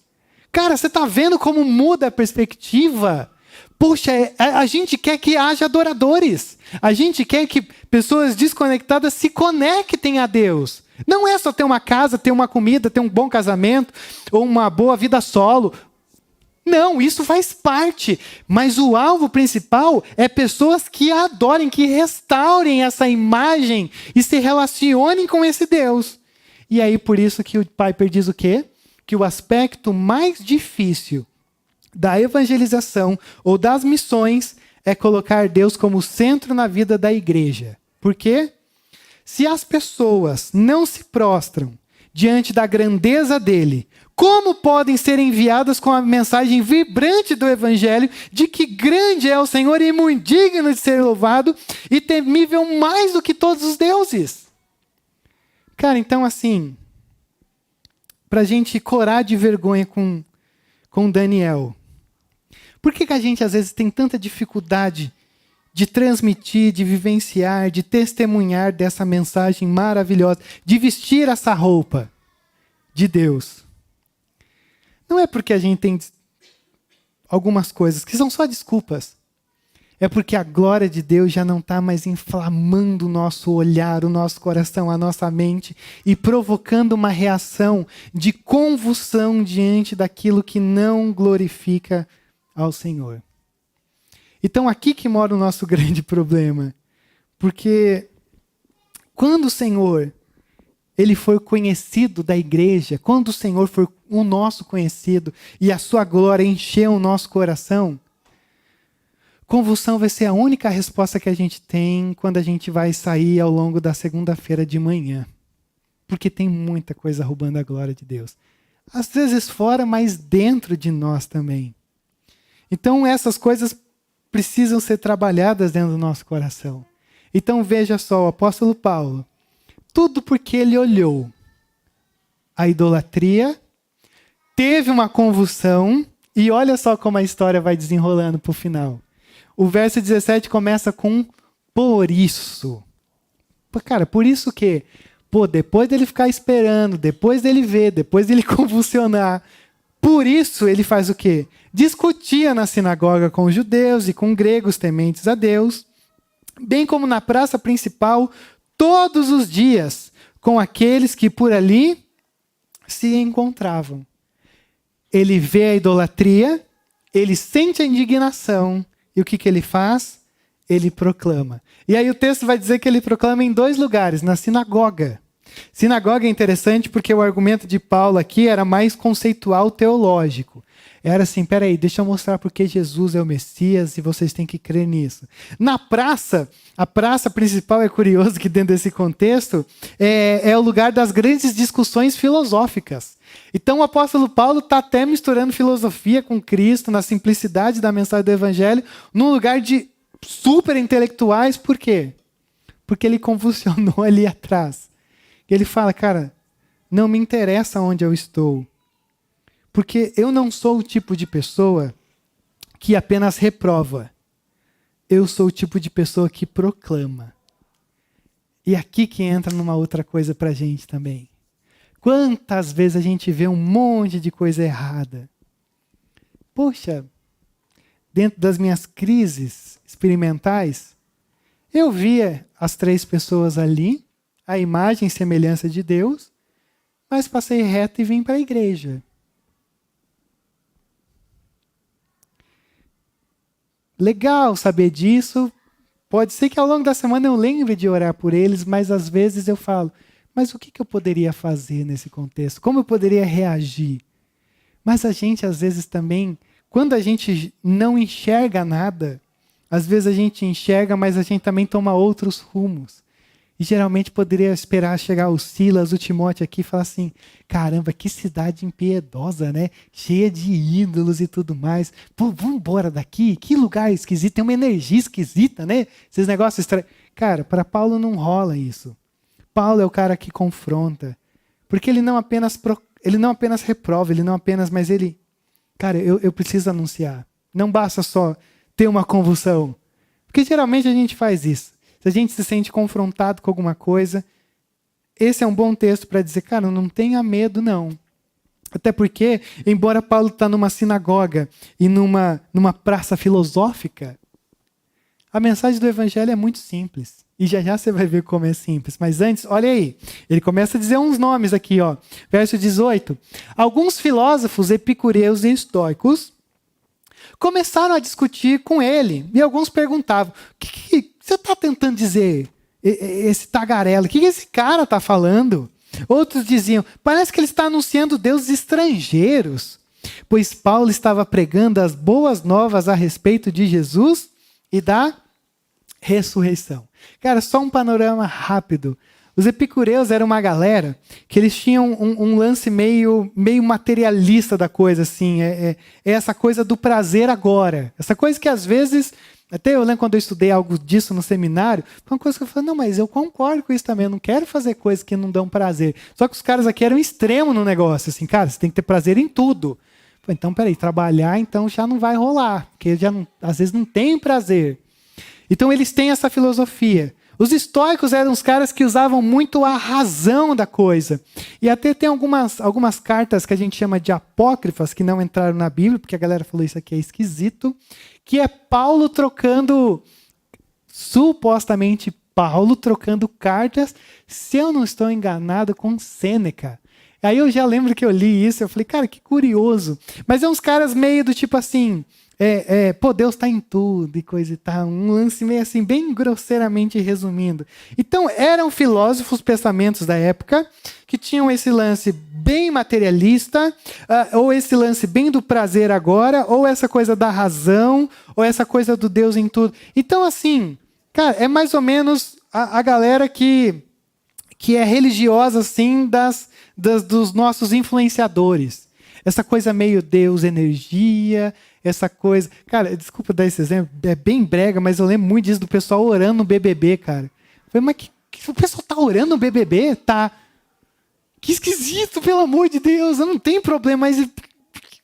Speaker 1: Cara, você está vendo como muda a perspectiva? Poxa, a gente quer que haja adoradores. A gente quer que pessoas desconectadas se conectem a Deus. Não é só ter uma casa, ter uma comida, ter um bom casamento ou uma boa vida solo. Não, isso faz parte. Mas o alvo principal é pessoas que adorem, que restaurem essa imagem e se relacionem com esse Deus. E aí, por isso que o Piper diz o quê? Que o aspecto mais difícil da evangelização ou das missões é colocar Deus como centro na vida da igreja. Por quê? Se as pessoas não se prostram diante da grandeza dele, como podem ser enviadas com a mensagem vibrante do evangelho de que grande é o Senhor e muito digno de ser louvado e temível mais do que todos os deuses? Cara, então assim, para a gente corar de vergonha com Daniel, por que a gente às vezes tem tanta dificuldade de transmitir, de vivenciar, de testemunhar dessa mensagem maravilhosa, de vestir essa roupa de Deus? Não é porque a gente tem algumas coisas que são só desculpas. É porque a glória de Deus já não está mais inflamando o nosso olhar, o nosso coração, a nossa mente e provocando uma reação de convulsão diante daquilo que não glorifica ao Senhor. Então, aqui que mora o nosso grande problema. Porque quando o Senhor ele foi conhecido da igreja, quando o Senhor foi o nosso conhecido e a sua glória encheu o nosso coração, convulsão vai ser a única resposta que a gente tem quando a gente vai sair ao longo da segunda-feira de manhã. Porque tem muita coisa roubando a glória de Deus. Às vezes fora, mas dentro de nós também. Então essas coisas precisam ser trabalhadas dentro do nosso coração. Então veja só, o apóstolo Paulo, tudo porque ele olhou a idolatria, teve uma convulsão, e olha só como a história vai desenrolando para o final. O verso 17 começa com por isso. Cara, por isso que, depois dele ficar esperando, depois dele ver, depois dele convulsionar, por isso ele faz o quê? Discutia na sinagoga com os judeus e com gregos tementes a Deus, bem como na praça principal, todos os dias, com aqueles que por ali se encontravam. Ele vê a idolatria, ele sente a indignação, e o que ele faz? Ele proclama. E aí o texto vai dizer que ele proclama em 2 lugares, na sinagoga. Sinagoga é interessante porque o argumento de Paulo aqui era mais conceitual teológico. Era assim, peraí, deixa eu mostrar porque Jesus é o Messias e vocês têm que crer nisso. Na praça, a praça principal, é curioso que dentro desse contexto, é o lugar das grandes discussões filosóficas. Então o apóstolo Paulo está até misturando filosofia com Cristo, na simplicidade da mensagem do Evangelho, num lugar de super intelectuais. Por quê? Porque ele convulsionou ali atrás. Ele fala, cara, não me interessa onde eu estou. Porque eu não sou o tipo de pessoa que apenas reprova. Eu sou o tipo de pessoa que proclama. E aqui que entra numa outra coisa pra gente também. Quantas vezes a gente vê um monte de coisa errada? Poxa, dentro das minhas crises experimentais, eu via as 3 pessoas ali, a imagem e semelhança de Deus, mas passei reto e vim para a igreja. Legal saber disso. Pode ser que ao longo da semana eu lembre de orar por eles, mas às vezes eu falo, mas o que eu poderia fazer nesse contexto? Como eu poderia reagir? Mas a gente às vezes também, quando a gente não enxerga nada, às vezes a gente enxerga, mas a gente também toma outros rumos. E geralmente poderia esperar chegar o Silas, o Timóteo aqui e falar assim, caramba, que cidade impiedosa, né? Cheia de ídolos e tudo mais. Pô, vamos embora daqui? Que lugar esquisito, tem uma energia esquisita, né? Esses negócios estranhos. Cara, para Paulo não rola isso. Paulo é o cara que confronta. Porque ele não apenas reprova, mas ele... Cara, eu preciso anunciar. Não basta só ter uma convulsão. Porque geralmente a gente faz isso. Se a gente se sente confrontado com alguma coisa, esse é um bom texto para dizer, cara, não tenha medo, não. Até porque, embora Paulo está numa sinagoga e numa praça filosófica, a mensagem do Evangelho é muito simples. E já já você vai ver como é simples. Mas antes, olha aí. Ele começa a dizer uns nomes aqui, ó. Verso 18. Alguns filósofos epicureus e estoicos começaram a discutir com ele. E alguns perguntavam, o que você está tentando dizer, esse tagarela? O que esse cara está falando? Outros diziam, parece que ele está anunciando deuses estrangeiros. Pois Paulo estava pregando as boas novas a respeito de Jesus e da ressurreição. Cara, só um panorama rápido. Os epicureus eram uma galera que eles tinham um lance meio materialista da coisa, assim. É essa coisa do prazer agora. Essa coisa que às vezes, até eu lembro quando eu estudei algo disso no seminário, foi uma coisa que eu falei, não, mas eu concordo com isso também, eu não quero fazer coisas que não dão prazer. Só que os caras aqui eram extremos no negócio, assim, cara, você tem que ter prazer em tudo. Falei, então, peraí, trabalhar então já não vai rolar, porque já não, às vezes não tem prazer. Então eles têm essa filosofia. Os estoicos eram os caras que usavam muito a razão da coisa. E até tem algumas cartas que a gente chama de apócrifas, que não entraram na Bíblia, porque a galera falou isso aqui é esquisito, que é Paulo supostamente Paulo trocando cartas, se eu não estou enganado, com Sêneca. Aí eu já lembro que eu li isso, eu falei, cara, que curioso. Mas é uns caras meio do tipo assim... Deus está em tudo e coisa e tal. Um lance meio assim, bem grosseiramente resumindo. Então, eram filósofos, pensamentos da época, que tinham esse lance bem materialista, ou esse lance bem do prazer agora, ou essa coisa da razão, ou essa coisa do Deus em tudo. Então, assim, cara, é mais ou menos a galera que é religiosa, assim, dos nossos influenciadores. Essa coisa meio Deus, energia... essa coisa. Cara, desculpa dar esse exemplo, é bem brega, mas eu lembro muito disso do pessoal orando no BBB, cara. Eu falei, mas que o pessoal tá orando no BBB? Tá. Que esquisito, pelo amor de Deus. Não tem problema, mas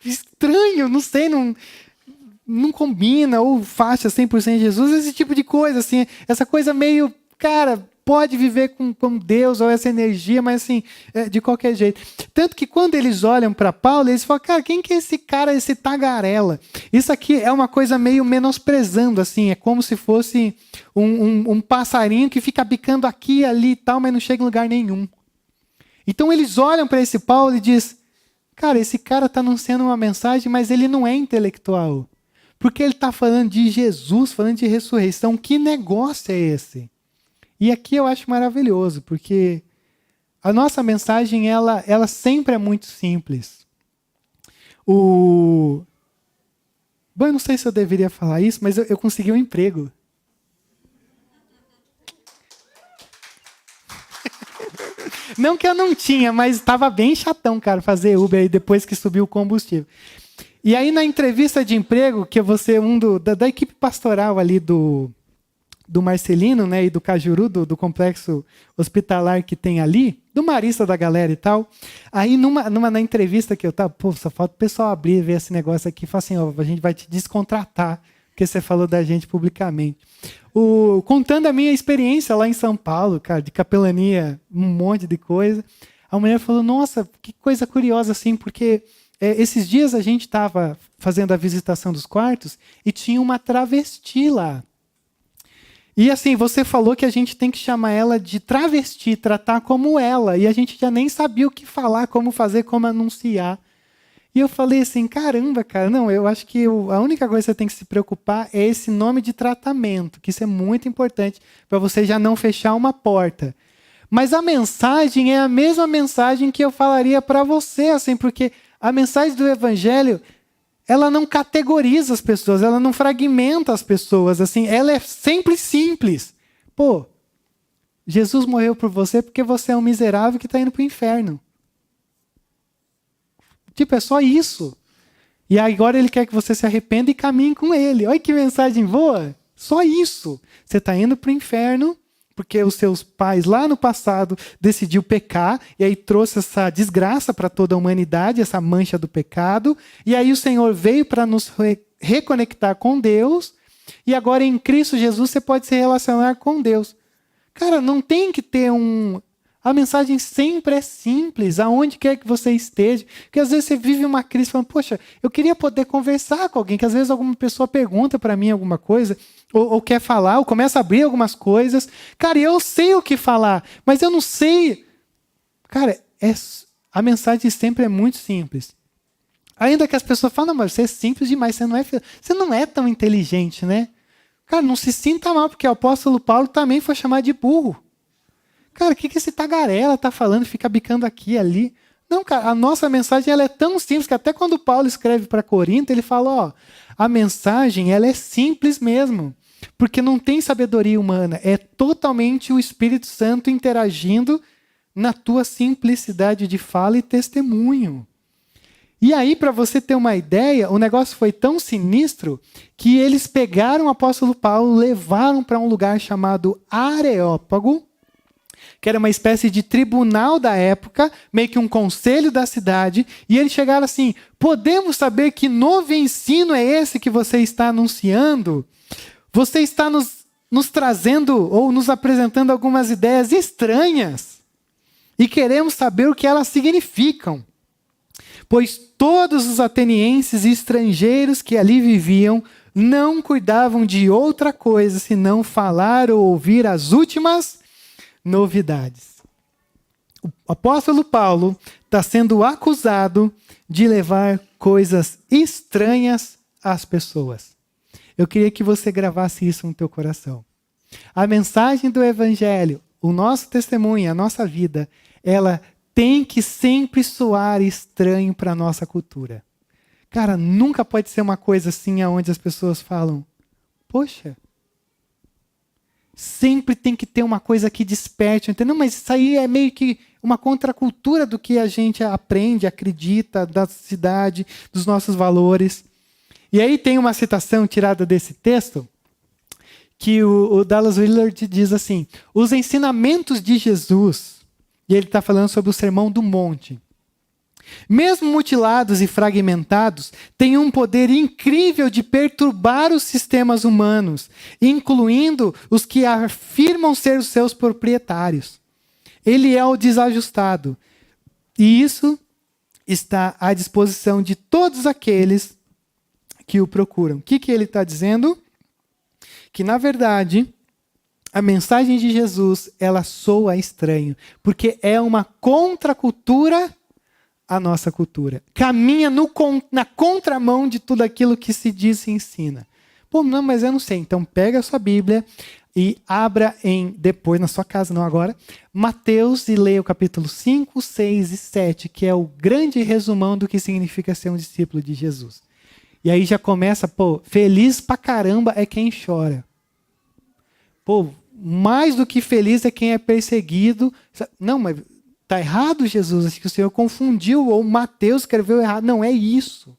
Speaker 1: estranho, não sei, não combina, ou faixa 100% de Jesus, esse tipo de coisa, assim, essa coisa meio, cara, pode viver com Deus ou essa energia, mas assim, de qualquer jeito. Tanto que quando eles olham para Paulo, eles falam, cara, quem que é esse cara, esse tagarela? Isso aqui é uma coisa meio menosprezando, assim, é como se fosse um passarinho que fica bicando aqui, ali e tal, mas não chega em lugar nenhum. Então eles olham para esse Paulo e dizem, cara, esse cara está anunciando uma mensagem, mas ele não é intelectual. Porque ele está falando de Jesus, falando de ressurreição. Que negócio é esse? E aqui eu acho maravilhoso, porque a nossa mensagem, ela sempre é muito simples. Bom, eu não sei se eu deveria falar isso, mas eu consegui um emprego. Não que eu não tinha, mas estava bem chatão, cara, fazer Uber aí depois que subiu o combustível. E aí na entrevista de emprego, que eu vou ser da equipe pastoral ali do Marcelino, né, e do Cajuru, do complexo hospitalar que tem ali, do Marista da galera e tal. Aí na entrevista que eu tava, só falta o pessoal abrir e ver esse negócio aqui e falar assim, a gente vai te descontratar, porque você falou da gente publicamente. Contando a minha experiência lá em São Paulo, cara, de capelania, um monte de coisa, a mulher falou, nossa, que coisa curiosa assim, porque esses dias a gente estava fazendo a visitação dos quartos e tinha uma travesti lá. E assim, você falou que a gente tem que chamar ela de travesti, tratar como ela, e a gente já nem sabia o que falar, como fazer, como anunciar. E eu falei assim, caramba, cara, não, eu acho que a única coisa que você tem que se preocupar é esse nome de tratamento, que isso é muito importante para você já não fechar uma porta. Mas a mensagem é a mesma mensagem que eu falaria para você, assim, porque a mensagem do Evangelho, ela não categoriza as pessoas, ela não fragmenta as pessoas, assim, ela é sempre simples. Pô, Jesus morreu por você porque você é um miserável que está indo para o inferno. Tipo, é só isso. E agora ele quer que você se arrependa e caminhe com ele. Olha que mensagem boa. Só isso. Você está indo para o inferno porque os seus pais lá no passado decidiu pecar e aí trouxe essa desgraça para toda a humanidade, essa mancha do pecado. E aí o Senhor veio para nos reconectar com Deus e agora em Cristo Jesus você pode se relacionar com Deus. Cara, não tem que ter A mensagem sempre é simples, aonde quer que você esteja. Porque às vezes você vive uma crise falando, poxa, eu queria poder conversar com alguém, que às vezes alguma pessoa pergunta para mim alguma coisa, ou quer falar, ou começa a abrir algumas coisas. Cara, eu sei o que falar, mas eu não sei. Cara, a mensagem sempre é muito simples. Ainda que as pessoas falem, não, mas você é simples demais, você não é tão inteligente, né? Cara, não se sinta mal, porque o apóstolo Paulo também foi chamado de burro. Cara, o que esse tagarela está falando? Fica bicando aqui e ali. Não, cara, a nossa mensagem ela é tão simples que até quando Paulo escreve para Corinto, ele fala, ó, a mensagem ela é simples mesmo, porque não tem sabedoria humana, é totalmente o Espírito Santo interagindo na tua simplicidade de fala e testemunho. E aí, para você ter uma ideia, o negócio foi tão sinistro que eles pegaram o apóstolo Paulo, levaram para um lugar chamado Areópago, que era uma espécie de tribunal da época, meio que um conselho da cidade, e eles chegaram assim, podemos saber que novo ensino é esse que você está anunciando? Você está nos trazendo ou nos apresentando algumas ideias estranhas, e queremos saber o que elas significam. Pois todos os atenienses e estrangeiros que ali viviam não cuidavam de outra coisa, senão falar ou ouvir as últimas novidades. O apóstolo Paulo está sendo acusado de levar coisas estranhas às pessoas. Eu queria que você gravasse isso no teu coração. A mensagem do Evangelho, o nosso testemunho, a nossa vida, ela tem que sempre soar estranho para a nossa cultura. Cara, nunca pode ser uma coisa assim onde as pessoas falam, poxa, sempre tem que ter uma coisa que desperte, entendeu? Mas isso aí é meio que uma contracultura do que a gente aprende, acredita, da cidade, dos nossos valores. E aí tem uma citação tirada desse texto, que o Dallas Willard diz assim: os ensinamentos de Jesus, e ele está falando sobre o Sermão do Monte, mesmo mutilados e fragmentados, têm um poder incrível de perturbar os sistemas humanos, incluindo os que afirmam ser os seus proprietários. Ele é o desajustado, e isso está à disposição de todos aqueles que o procuram. O que ele está dizendo? Que, na verdade, a mensagem de Jesus, ela soa estranho, porque é uma contracultura à nossa cultura. Caminha na contramão de tudo aquilo que se diz e ensina. Pô, não, mas eu não sei. Então, pega a sua Bíblia e abra depois, na sua casa, não agora, Mateus, e leia o capítulo 5, 6 e 7, que é o grande resumão do que significa ser um discípulo de Jesus. E aí já começa, feliz pra caramba é quem chora. Mais do que feliz é quem é perseguido. Não, mas tá errado, Jesus. Acho que o Senhor confundiu, ou Mateus escreveu errado. Não, é isso.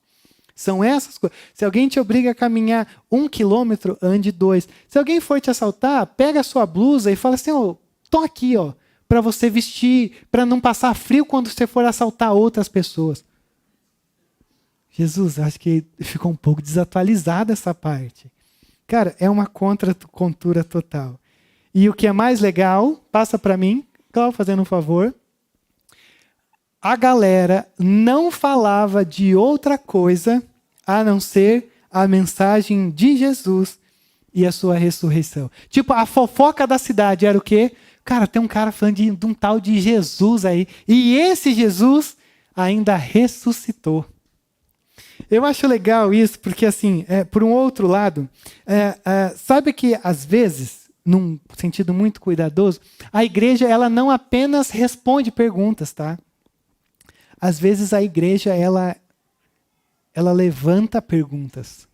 Speaker 1: São essas coisas. Se alguém te obriga a caminhar 1 quilômetro, ande 2. Se alguém for te assaltar, pega a sua blusa e fala assim, tô aqui, para você vestir, para não passar frio quando você for assaltar outras pessoas. Jesus, acho que ficou um pouco desatualizada essa parte. Cara, é uma contracultura total. E o que é mais legal, passa para mim, Cláudio, fazendo um favor. A galera não falava de outra coisa a não ser a mensagem de Jesus e a sua ressurreição. Tipo, a fofoca da cidade era o quê? Cara, tem um cara falando de um tal de Jesus aí. E esse Jesus ainda ressuscitou. Eu acho legal isso, porque assim, por um outro lado, sabe que às vezes, num sentido muito cuidadoso, a igreja ela não apenas responde perguntas, tá? Às vezes a igreja ela levanta perguntas.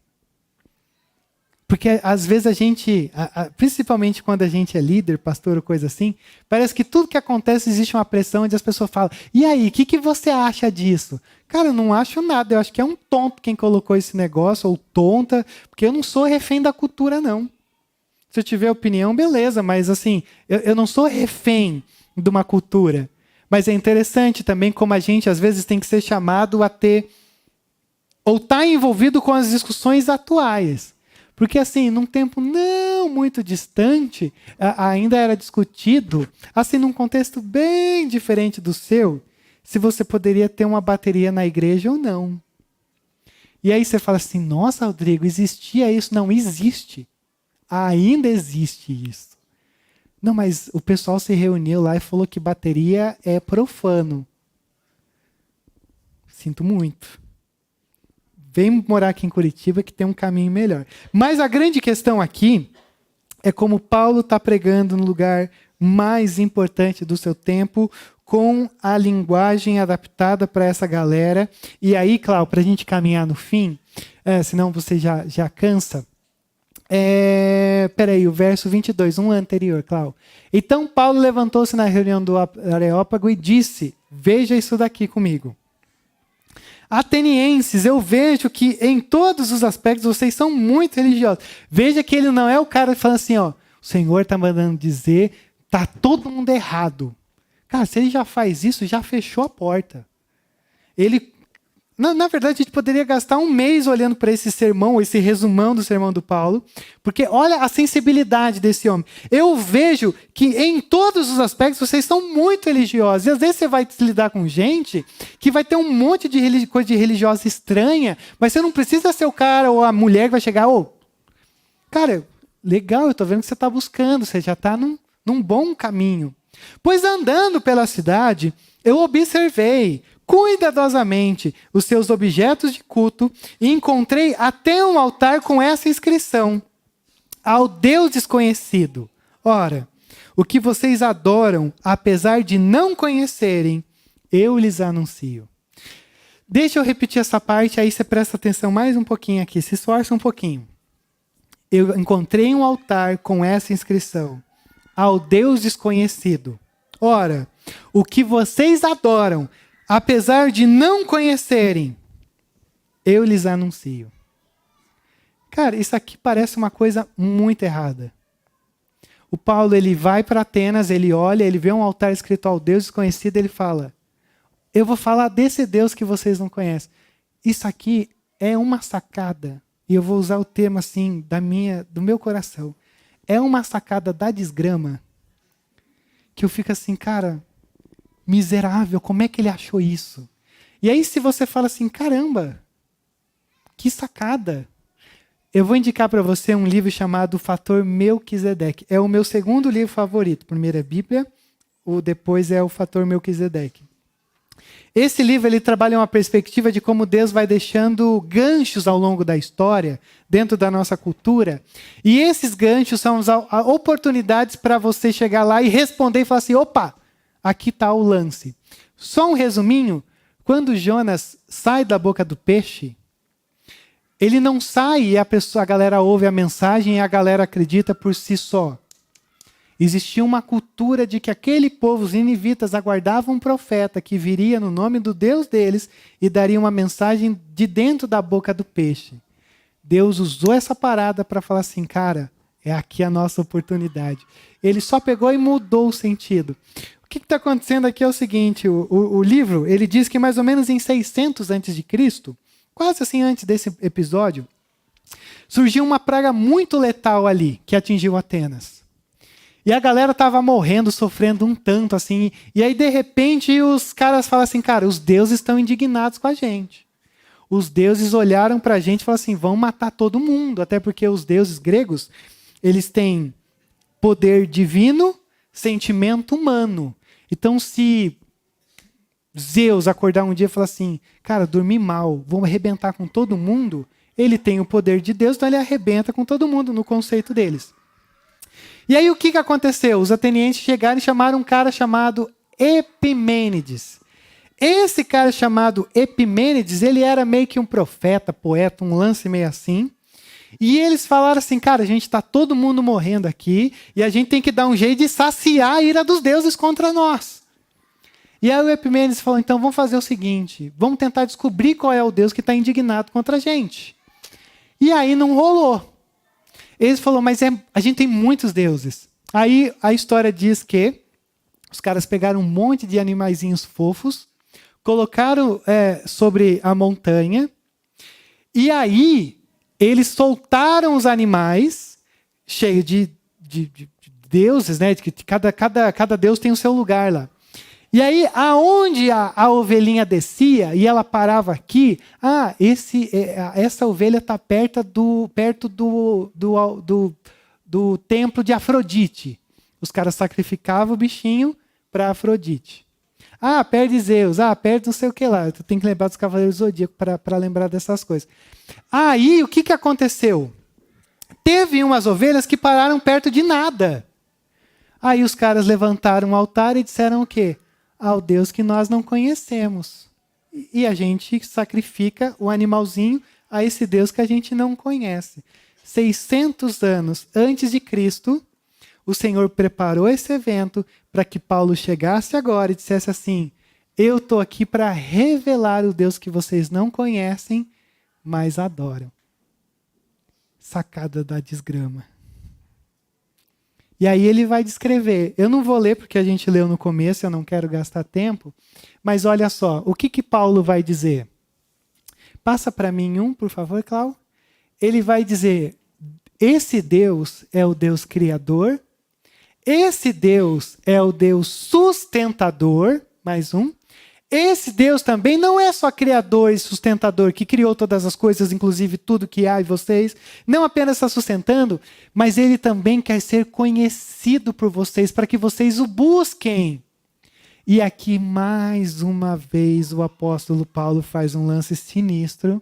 Speaker 1: Porque às vezes a gente, principalmente quando a gente é líder, pastor ou coisa assim, parece que tudo que acontece existe uma pressão onde as pessoas falam, e aí, o que você acha disso? Cara, eu não acho nada, eu acho que é um tonto quem colocou esse negócio, ou tonta, porque eu não sou refém da cultura, não. Se eu tiver opinião, beleza, mas assim, eu não sou refém de uma cultura. Mas é interessante também como a gente, às vezes, tem que ser chamado a ter, ou estar envolvido com as discussões atuais. Porque, assim, num tempo não muito distante, ainda era discutido, assim, num contexto bem diferente do seu, se você poderia ter uma bateria na igreja ou não. E aí você fala assim, nossa, Rodrigo, existia isso? Não, existe. Ainda existe isso. Não, mas o pessoal se reuniu lá e falou que bateria é profano. Sinto muito. Vem morar aqui em Curitiba que tem um caminho melhor. Mas a grande questão aqui é como Paulo está pregando no lugar mais importante do seu tempo, com a linguagem adaptada para essa galera. E aí, Cláudio, para a gente caminhar no fim, senão você já cansa. Peraí, o verso 22, um anterior, Cláudio. Então Paulo levantou-se na reunião do Areópago e disse, veja isso daqui comigo. Atenienses, eu vejo que em todos os aspectos vocês são muito religiosos. Veja que ele não é o cara falando assim, o Senhor está mandando dizer, está todo mundo errado. Cara, se ele já faz isso, já fechou a porta. Na verdade, a gente poderia gastar um mês olhando para esse sermão, esse resumão do sermão do Paulo, porque olha a sensibilidade desse homem. Eu vejo que em todos os aspectos vocês são muito religiosos. E às vezes você vai lidar com gente que vai ter um monte de coisa de religiosa estranha, mas você não precisa ser o cara ou a mulher que vai chegar, cara, legal, eu estou vendo que você está buscando, você já está num bom caminho. Pois andando pela cidade, eu observei cuidadosamente os seus objetos de culto e encontrei até um altar com essa inscrição: ao Deus desconhecido. Ora, o que vocês adoram, apesar de não conhecerem, eu lhes anuncio. Deixa eu repetir essa parte, aí você presta atenção mais um pouquinho aqui, se esforça um pouquinho. Eu encontrei um altar com essa inscrição: ao Deus desconhecido. Ora, o que vocês adoram, apesar de não conhecerem, eu lhes anuncio. Cara, isso aqui parece uma coisa muito errada. O Paulo, ele vai para Atenas, ele olha, ele vê um altar escrito ao Deus desconhecido, ele fala, eu vou falar desse Deus que vocês não conhecem. Isso aqui é uma sacada, e eu vou usar o termo assim, do meu coração. É uma sacada da desgrama, que eu fico assim, cara, miserável, como é que ele achou isso? E aí se você fala assim, caramba, que sacada. Eu vou indicar para você um livro chamado O Fator Melquisedeque. É o meu segundo livro favorito. Primeiro é Bíblia, depois é O Fator Melquisedeque. Esse livro ele trabalha uma perspectiva de como Deus vai deixando ganchos ao longo da história, dentro da nossa cultura. E esses ganchos são as oportunidades para você chegar lá e responder e falar assim, opa, aqui está o lance. Só um resuminho, quando Jonas sai da boca do peixe, ele não sai e a galera ouve a mensagem e a galera acredita por si só. Existia uma cultura de que aquele povo, os ninivitas, aguardavam um profeta que viria no nome do Deus deles e daria uma mensagem de dentro da boca do peixe. Deus usou essa parada para falar assim, cara, é aqui a nossa oportunidade. Ele só pegou e mudou o sentido. O que está acontecendo aqui é o seguinte, o livro, ele diz que mais ou menos em 600 a.C., quase assim antes desse episódio, surgiu uma praga muito letal ali, que atingiu Atenas. E a galera estava morrendo, sofrendo um tanto assim. E aí, de repente, os caras falam assim, cara, os deuses estão indignados com a gente. Os deuses olharam para a gente e falaram assim, vão matar todo mundo. Até porque os deuses gregos, eles têm poder divino, sentimento humano. Então, se Zeus acordar um dia e falar assim, cara, dormi mal, vou arrebentar com todo mundo, ele tem o poder de Deus, então ele arrebenta com todo mundo no conceito deles. E aí o que aconteceu? Os atenienses chegaram e chamaram um cara chamado Epimênides. Esse cara chamado Epimênides, ele era meio que um profeta, poeta, um lance meio assim. E eles falaram assim, cara, a gente está todo mundo morrendo aqui e a gente tem que dar um jeito de saciar a ira dos deuses contra nós. E aí o Epimênides falou, então vamos fazer o seguinte, vamos tentar descobrir qual é o Deus que está indignado contra a gente. E aí não rolou. Eles falaram, mas a gente tem muitos deuses. Aí a história diz que os caras pegaram um monte de animaizinhos fofos, colocaram sobre a montanha, e aí eles soltaram os animais, cheios de deuses, né? Que cada deus tem o seu lugar lá. E aí, aonde a ovelhinha descia e ela parava aqui, essa ovelha está perto do templo de Afrodite. Os caras sacrificavam o bichinho para Afrodite. Perto de Zeus, perto não sei o que lá. Tu tem que lembrar dos Cavaleiros do Zodíaco para lembrar dessas coisas. Aí, o que aconteceu? Teve umas ovelhas que pararam perto de nada. Aí os caras levantaram um altar e disseram o quê? Ao Deus que nós não conhecemos. E a gente sacrifica o animalzinho a esse Deus que a gente não conhece. 600 anos antes de Cristo, o Senhor preparou esse evento para que Paulo chegasse agora e dissesse assim, eu estou aqui para revelar o Deus que vocês não conhecem, mas adoram. Sacada da desgrama. E aí ele vai descrever. Eu não vou ler porque a gente leu no começo, eu não quero gastar tempo. Mas olha só, o que Paulo vai dizer? Passa para mim por favor, Cláudio. Ele vai dizer, esse Deus é o Deus criador, esse Deus é o Deus sustentador, mais um. Esse Deus também não é só criador e sustentador, que criou todas as coisas, inclusive tudo que há em vocês. Não apenas está sustentando, mas ele também quer ser conhecido por vocês, para que vocês o busquem. E aqui, mais uma vez, o apóstolo Paulo faz um lance sinistro,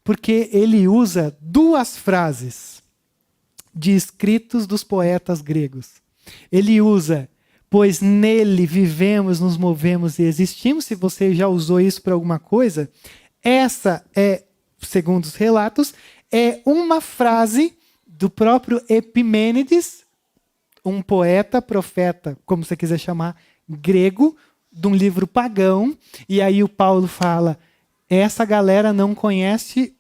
Speaker 1: porque ele usa duas frases de escritos dos poetas gregos. Ele usa... pois nele vivemos, nos movemos e existimos. Se você já usou isso para alguma coisa, essa é, segundo os relatos, é uma frase do próprio Epimênides, um poeta, profeta, como você quiser chamar, grego, de um livro pagão. E aí o Paulo fala, essa galera não conhece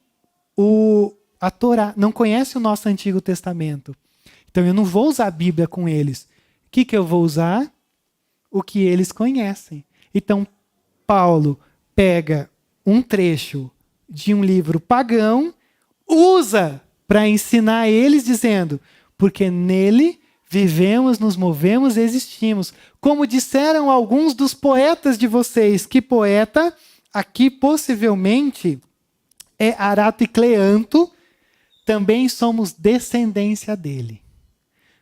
Speaker 1: a Torá, não conhece o nosso Antigo Testamento. Então eu não vou usar a Bíblia com eles. O que eu vou usar? O que eles conhecem. Então Paulo pega um trecho de um livro pagão, usa para ensinar eles, dizendo, porque nele vivemos, nos movemos e existimos. Como disseram alguns dos poetas de vocês. Que poeta? Aqui possivelmente é Arato e Cleanto. Também somos descendência dele.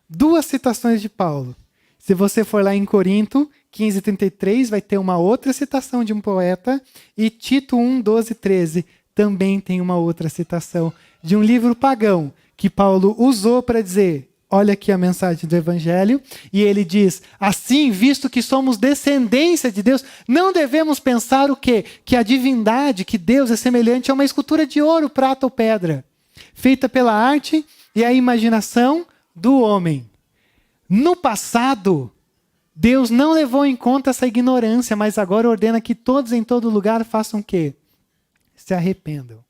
Speaker 1: 2 citações de Paulo. Se você for lá em Corinto 15:33, vai ter uma outra citação de um poeta. E Tito 1:12-13 também tem uma outra citação de um livro pagão que Paulo usou para dizer, olha aqui a mensagem do Evangelho, e ele diz, assim, visto que somos descendência de Deus, não devemos pensar o quê? Que a divindade, que Deus é semelhante a uma escultura de ouro, prata ou pedra, feita pela arte e a imaginação do homem. No passado, Deus não levou em conta essa ignorância, mas agora ordena que todos em todo lugar façam o quê? Se arrependam.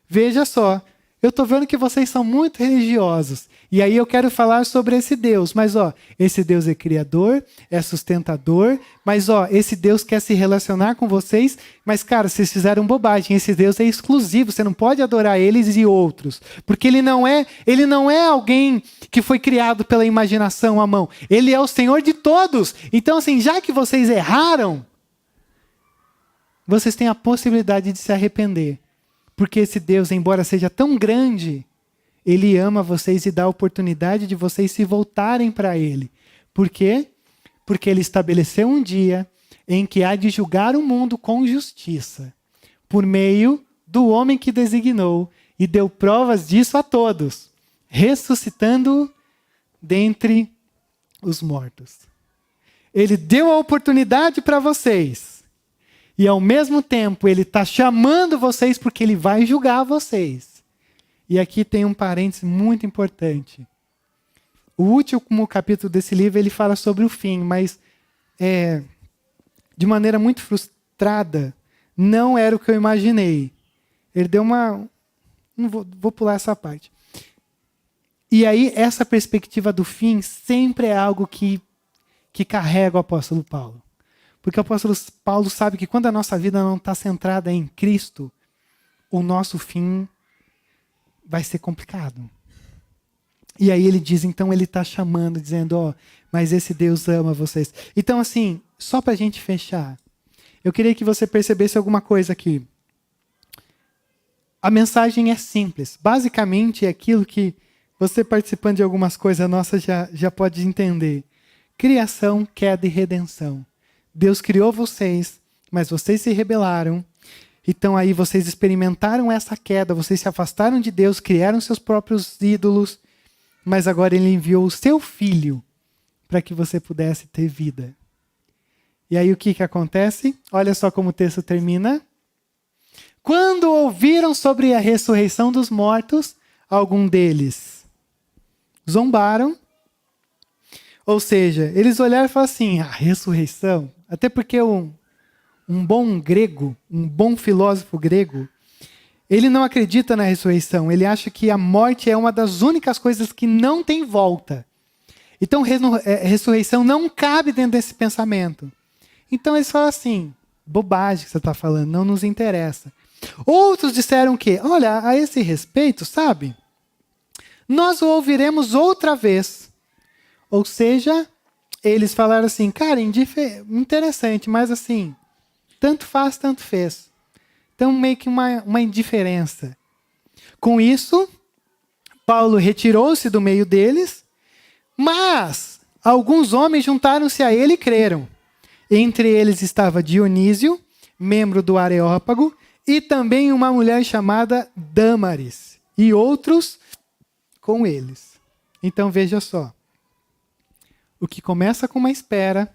Speaker 1: Veja só, eu estou vendo que vocês são muito religiosos. E aí eu quero falar sobre esse Deus. Mas esse Deus é criador, é sustentador. Mas esse Deus quer se relacionar com vocês. Mas cara, vocês fizeram bobagem. Esse Deus é exclusivo. Você não pode adorar eles e outros. Porque ele não é alguém que foi criado pela imaginação à mão. Ele é o Senhor de todos. Então assim, já que vocês erraram, vocês têm a possibilidade de se arrepender. Porque esse Deus, embora seja tão grande, ele ama vocês e dá a oportunidade de vocês se voltarem para ele. Por quê? Porque ele estabeleceu um dia em que há de julgar o mundo com justiça, por meio do homem que designou e deu provas disso a todos, ressuscitando dentre os mortos. Ele deu a oportunidade para vocês. E ao mesmo tempo ele está chamando vocês porque ele vai julgar vocês. E aqui tem um parênteses muito importante. O último capítulo desse livro ele fala sobre o fim, mas de maneira muito frustrada, não era o que eu imaginei. Ele deu uma... Não vou pular essa parte. E aí essa perspectiva do fim sempre é algo que carrega o apóstolo Paulo. Porque o apóstolo Paulo sabe que quando a nossa vida não está centrada em Cristo, o nosso fim vai ser complicado. E aí ele diz, então ele está chamando, dizendo, mas esse Deus ama vocês. Então assim, só para a gente fechar, eu queria que você percebesse alguma coisa aqui. A mensagem é simples. Basicamente é aquilo que você participando de algumas coisas nossas já pode entender. Criação, queda e redenção. Deus criou vocês, mas vocês se rebelaram. Então aí vocês experimentaram essa queda, vocês se afastaram de Deus, criaram seus próprios ídolos, mas agora ele enviou o seu filho para que você pudesse ter vida. E aí o que acontece? Olha só como o texto termina. Quando ouviram sobre a ressurreição dos mortos, algum deles zombaram. Ou seja, eles olharam e falaram assim, a ressurreição? Até porque um bom grego, um bom filósofo grego, ele não acredita na ressurreição. Ele acha que a morte é uma das únicas coisas que não tem volta. Então, ressurreição não cabe dentro desse pensamento. Então, eles falam assim, bobagem que você está falando, não nos interessa. Outros disseram que, olha, a esse respeito, sabe? Nós o ouviremos outra vez. Ou seja, eles falaram assim, cara, interessante, mas assim, tanto faz, tanto fez. Então, meio que uma indiferença. Com isso, Paulo retirou-se do meio deles, mas alguns homens juntaram-se a ele e creram. Entre eles estava Dionísio, membro do Areópago, e também uma mulher chamada Dâmaris, e outros com eles. Então, veja só. O que começa com uma espera,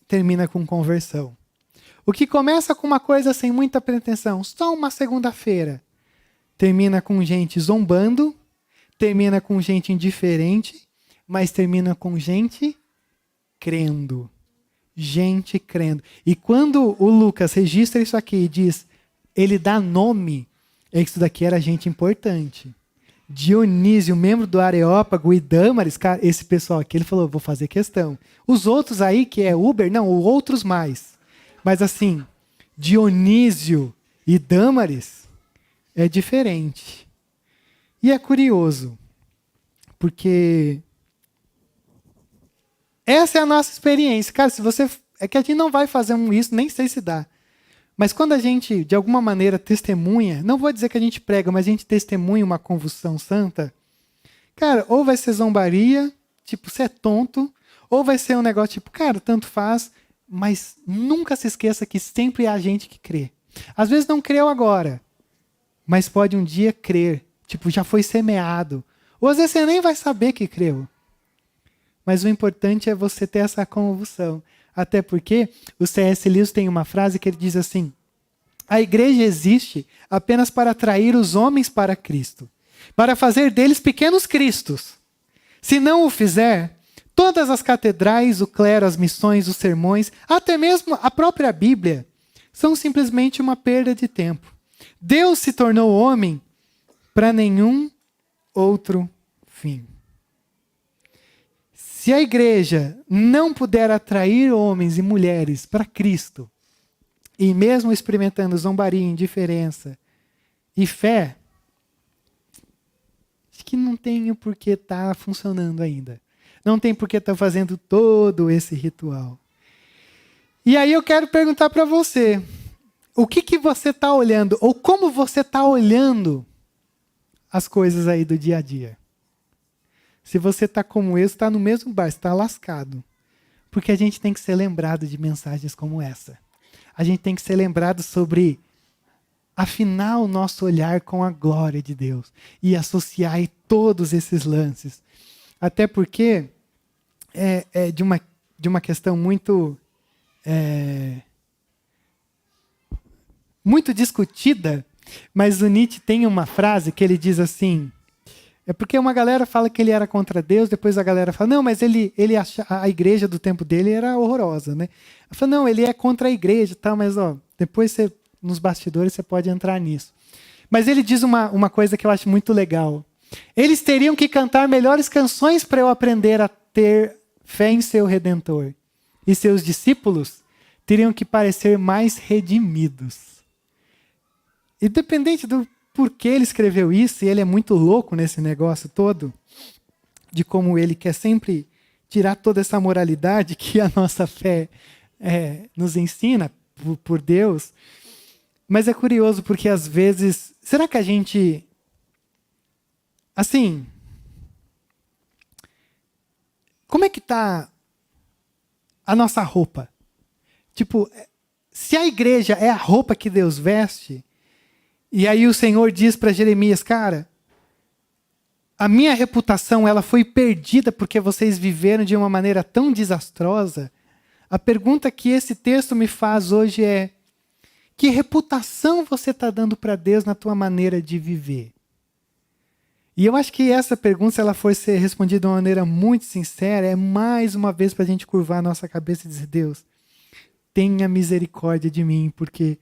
Speaker 1: termina com conversão. O que começa com uma coisa sem muita pretensão, só uma segunda-feira, termina com gente zombando, termina com gente indiferente, mas termina com gente crendo. Gente crendo. E quando o Lucas registra isso aqui e diz, ele dá nome É que isso daqui era gente importante. Dionísio, membro do Areópago, e Dâmaris, cara, esse pessoal aqui, ele falou, vou fazer questão. Os outros aí, que é Uber, não, outros mais. Mas assim, Dionísio e Dâmaris é diferente. E é curioso, porque essa é a nossa experiência. Cara, se você... É que a gente não vai fazer isso, nem sei se dá. Mas quando a gente, de alguma maneira, testemunha, não vou dizer que a gente prega, mas a gente testemunha uma convulsão santa, cara, ou vai ser zombaria, tipo, você é tonto, ou vai ser um negócio tipo, cara, tanto faz, mas nunca se esqueça que sempre há gente que crê. Às vezes não creu agora, mas pode um dia crer, tipo, já foi semeado. Ou às vezes você nem vai saber que creu. Mas o importante é você ter essa convulsão. Até porque o C.S. Lewis tem uma frase que ele diz assim: a igreja existe apenas para atrair os homens para Cristo, para fazer deles pequenos cristos. Se não o fizer, todas as catedrais, o clero, as missões, os sermões, até mesmo a própria Bíblia, são simplesmente uma perda de tempo. Deus se tornou homem para nenhum outro fim. Se a igreja não puder atrair homens e mulheres para Cristo, e mesmo experimentando zombaria, indiferença e fé, acho que não tem o porquê estar funcionando ainda. Não tem porquê estar fazendo todo esse ritual. E aí eu quero perguntar para você, o que você está olhando, ou como você está olhando as coisas aí do dia a dia? Se você está como eu, está no mesmo bar, está lascado. Porque a gente tem que ser lembrado de mensagens como essa. A gente tem que ser lembrado sobre afinar o nosso olhar com a glória de Deus e associar aí todos esses lances. Até porque é de uma questão muito discutida, mas o Nietzsche tem uma frase que ele diz assim... É porque uma galera fala que ele era contra Deus, depois a galera fala, não, mas ele a igreja do tempo dele era horrorosa, né? Eu falo, não, ele é contra a igreja, tá, mas ó, depois nos bastidores você pode entrar nisso. Mas ele diz uma coisa que eu acho muito legal. Eles teriam que cantar melhores canções para eu aprender a ter fé em seu Redentor. E seus discípulos teriam que parecer mais redimidos. Independente do por que ele escreveu isso, e ele é muito louco nesse negócio todo, de como ele quer sempre tirar toda essa moralidade que a nossa fé nos ensina por Deus. Mas é curioso porque às vezes, será que a gente, assim, como é que está a nossa roupa? Tipo, se a igreja é a roupa que Deus veste, e aí o Senhor diz para Jeremias, cara, a minha reputação ela foi perdida porque vocês viveram de uma maneira tão desastrosa. A pergunta que esse texto me faz hoje é, que reputação você está dando para Deus na tua maneira de viver? E eu acho que essa pergunta, se ela for ser respondida de uma maneira muito sincera, é mais uma vez para a gente curvar a nossa cabeça e dizer, Deus, tenha misericórdia de mim, porque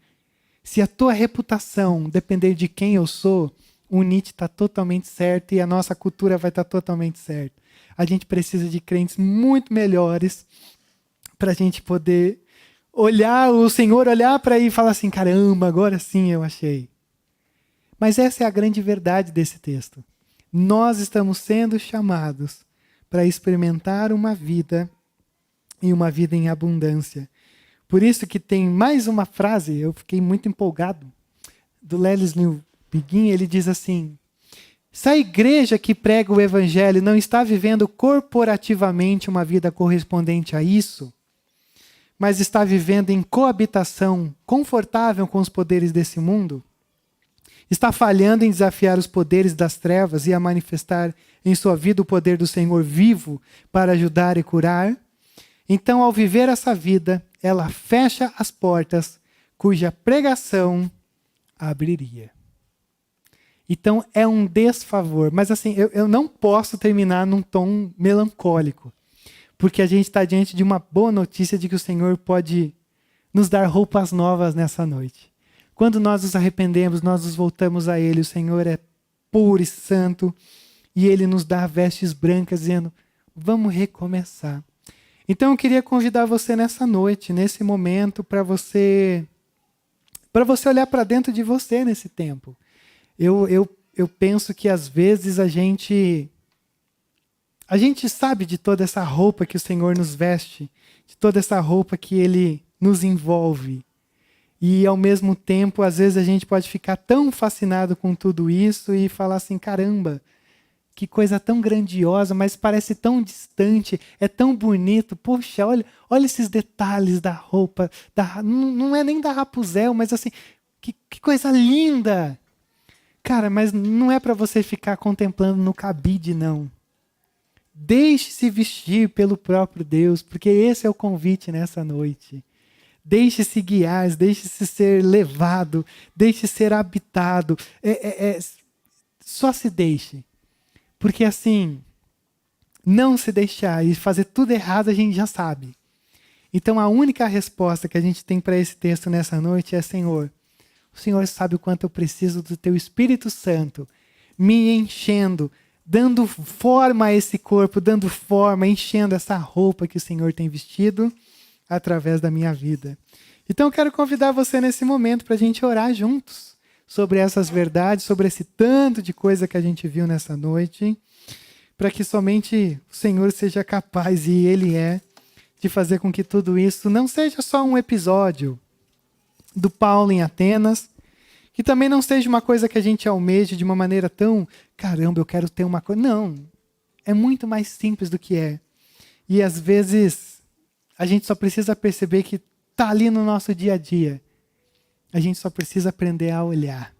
Speaker 1: se a tua reputação depender de quem eu sou, o Nietzsche está totalmente certo e a nossa cultura vai estar totalmente certa. A gente precisa de crentes muito melhores para a gente poder olhar, o Senhor olhar para aí e falar assim, caramba, agora sim eu achei. Mas essa é a grande verdade desse texto. Nós estamos sendo chamados para experimentar uma vida e uma vida em abundância. Por isso que tem mais uma frase, eu fiquei muito empolgado, do Leslie Begin, ele diz assim, se a igreja que prega o evangelho não está vivendo corporativamente uma vida correspondente a isso, mas está vivendo em coabitação confortável com os poderes desse mundo, está falhando em desafiar os poderes das trevas e a manifestar em sua vida o poder do Senhor vivo para ajudar e curar, então ao viver essa vida, ela fecha as portas cuja pregação abriria. Então é um desfavor. Mas assim, eu não posso terminar num tom melancólico. Porque a gente está diante de uma boa notícia de que o Senhor pode nos dar roupas novas nessa noite. Quando nós nos arrependemos, nós nos voltamos a Ele. O Senhor é puro e santo e Ele nos dá vestes brancas, dizendo, vamos recomeçar. Então eu queria convidar você nessa noite, nesse momento, para você olhar para dentro de você nesse tempo. Eu penso que às vezes a gente sabe de toda essa roupa que o Senhor nos veste, de toda essa roupa que Ele nos envolve. E ao mesmo tempo, às vezes a gente pode ficar tão fascinado com tudo isso e falar assim, caramba, que coisa tão grandiosa, mas parece tão distante, é tão bonito. Poxa, olha esses detalhes da roupa, não é nem da Rapunzel, mas assim, que coisa linda. Cara, mas não é para você ficar contemplando no cabide, não. Deixe-se vestir pelo próprio Deus, porque esse é o convite nessa noite. Deixe-se guiar, deixe-se ser levado, deixe-se ser habitado. Só se deixe. Porque assim, não se deixar e fazer tudo errado a gente já sabe. Então a única resposta que a gente tem para esse texto nessa noite é, Senhor, o Senhor sabe o quanto eu preciso do Teu Espírito Santo me enchendo, dando forma a esse corpo, dando forma, enchendo essa roupa que o Senhor tem vestido através da minha vida. Então eu quero convidar você nesse momento para a gente orar juntos sobre essas verdades, sobre esse tanto de coisa que a gente viu nessa noite, para que somente o Senhor seja capaz, e Ele é, de fazer com que tudo isso não seja só um episódio do Paulo em Atenas, que também não seja uma coisa que a gente almeje de uma maneira tão, caramba, eu quero ter uma coisa. Não, é muito mais simples do que é. E às vezes a gente só precisa perceber que está ali no nosso dia a dia. A gente só precisa aprender a olhar.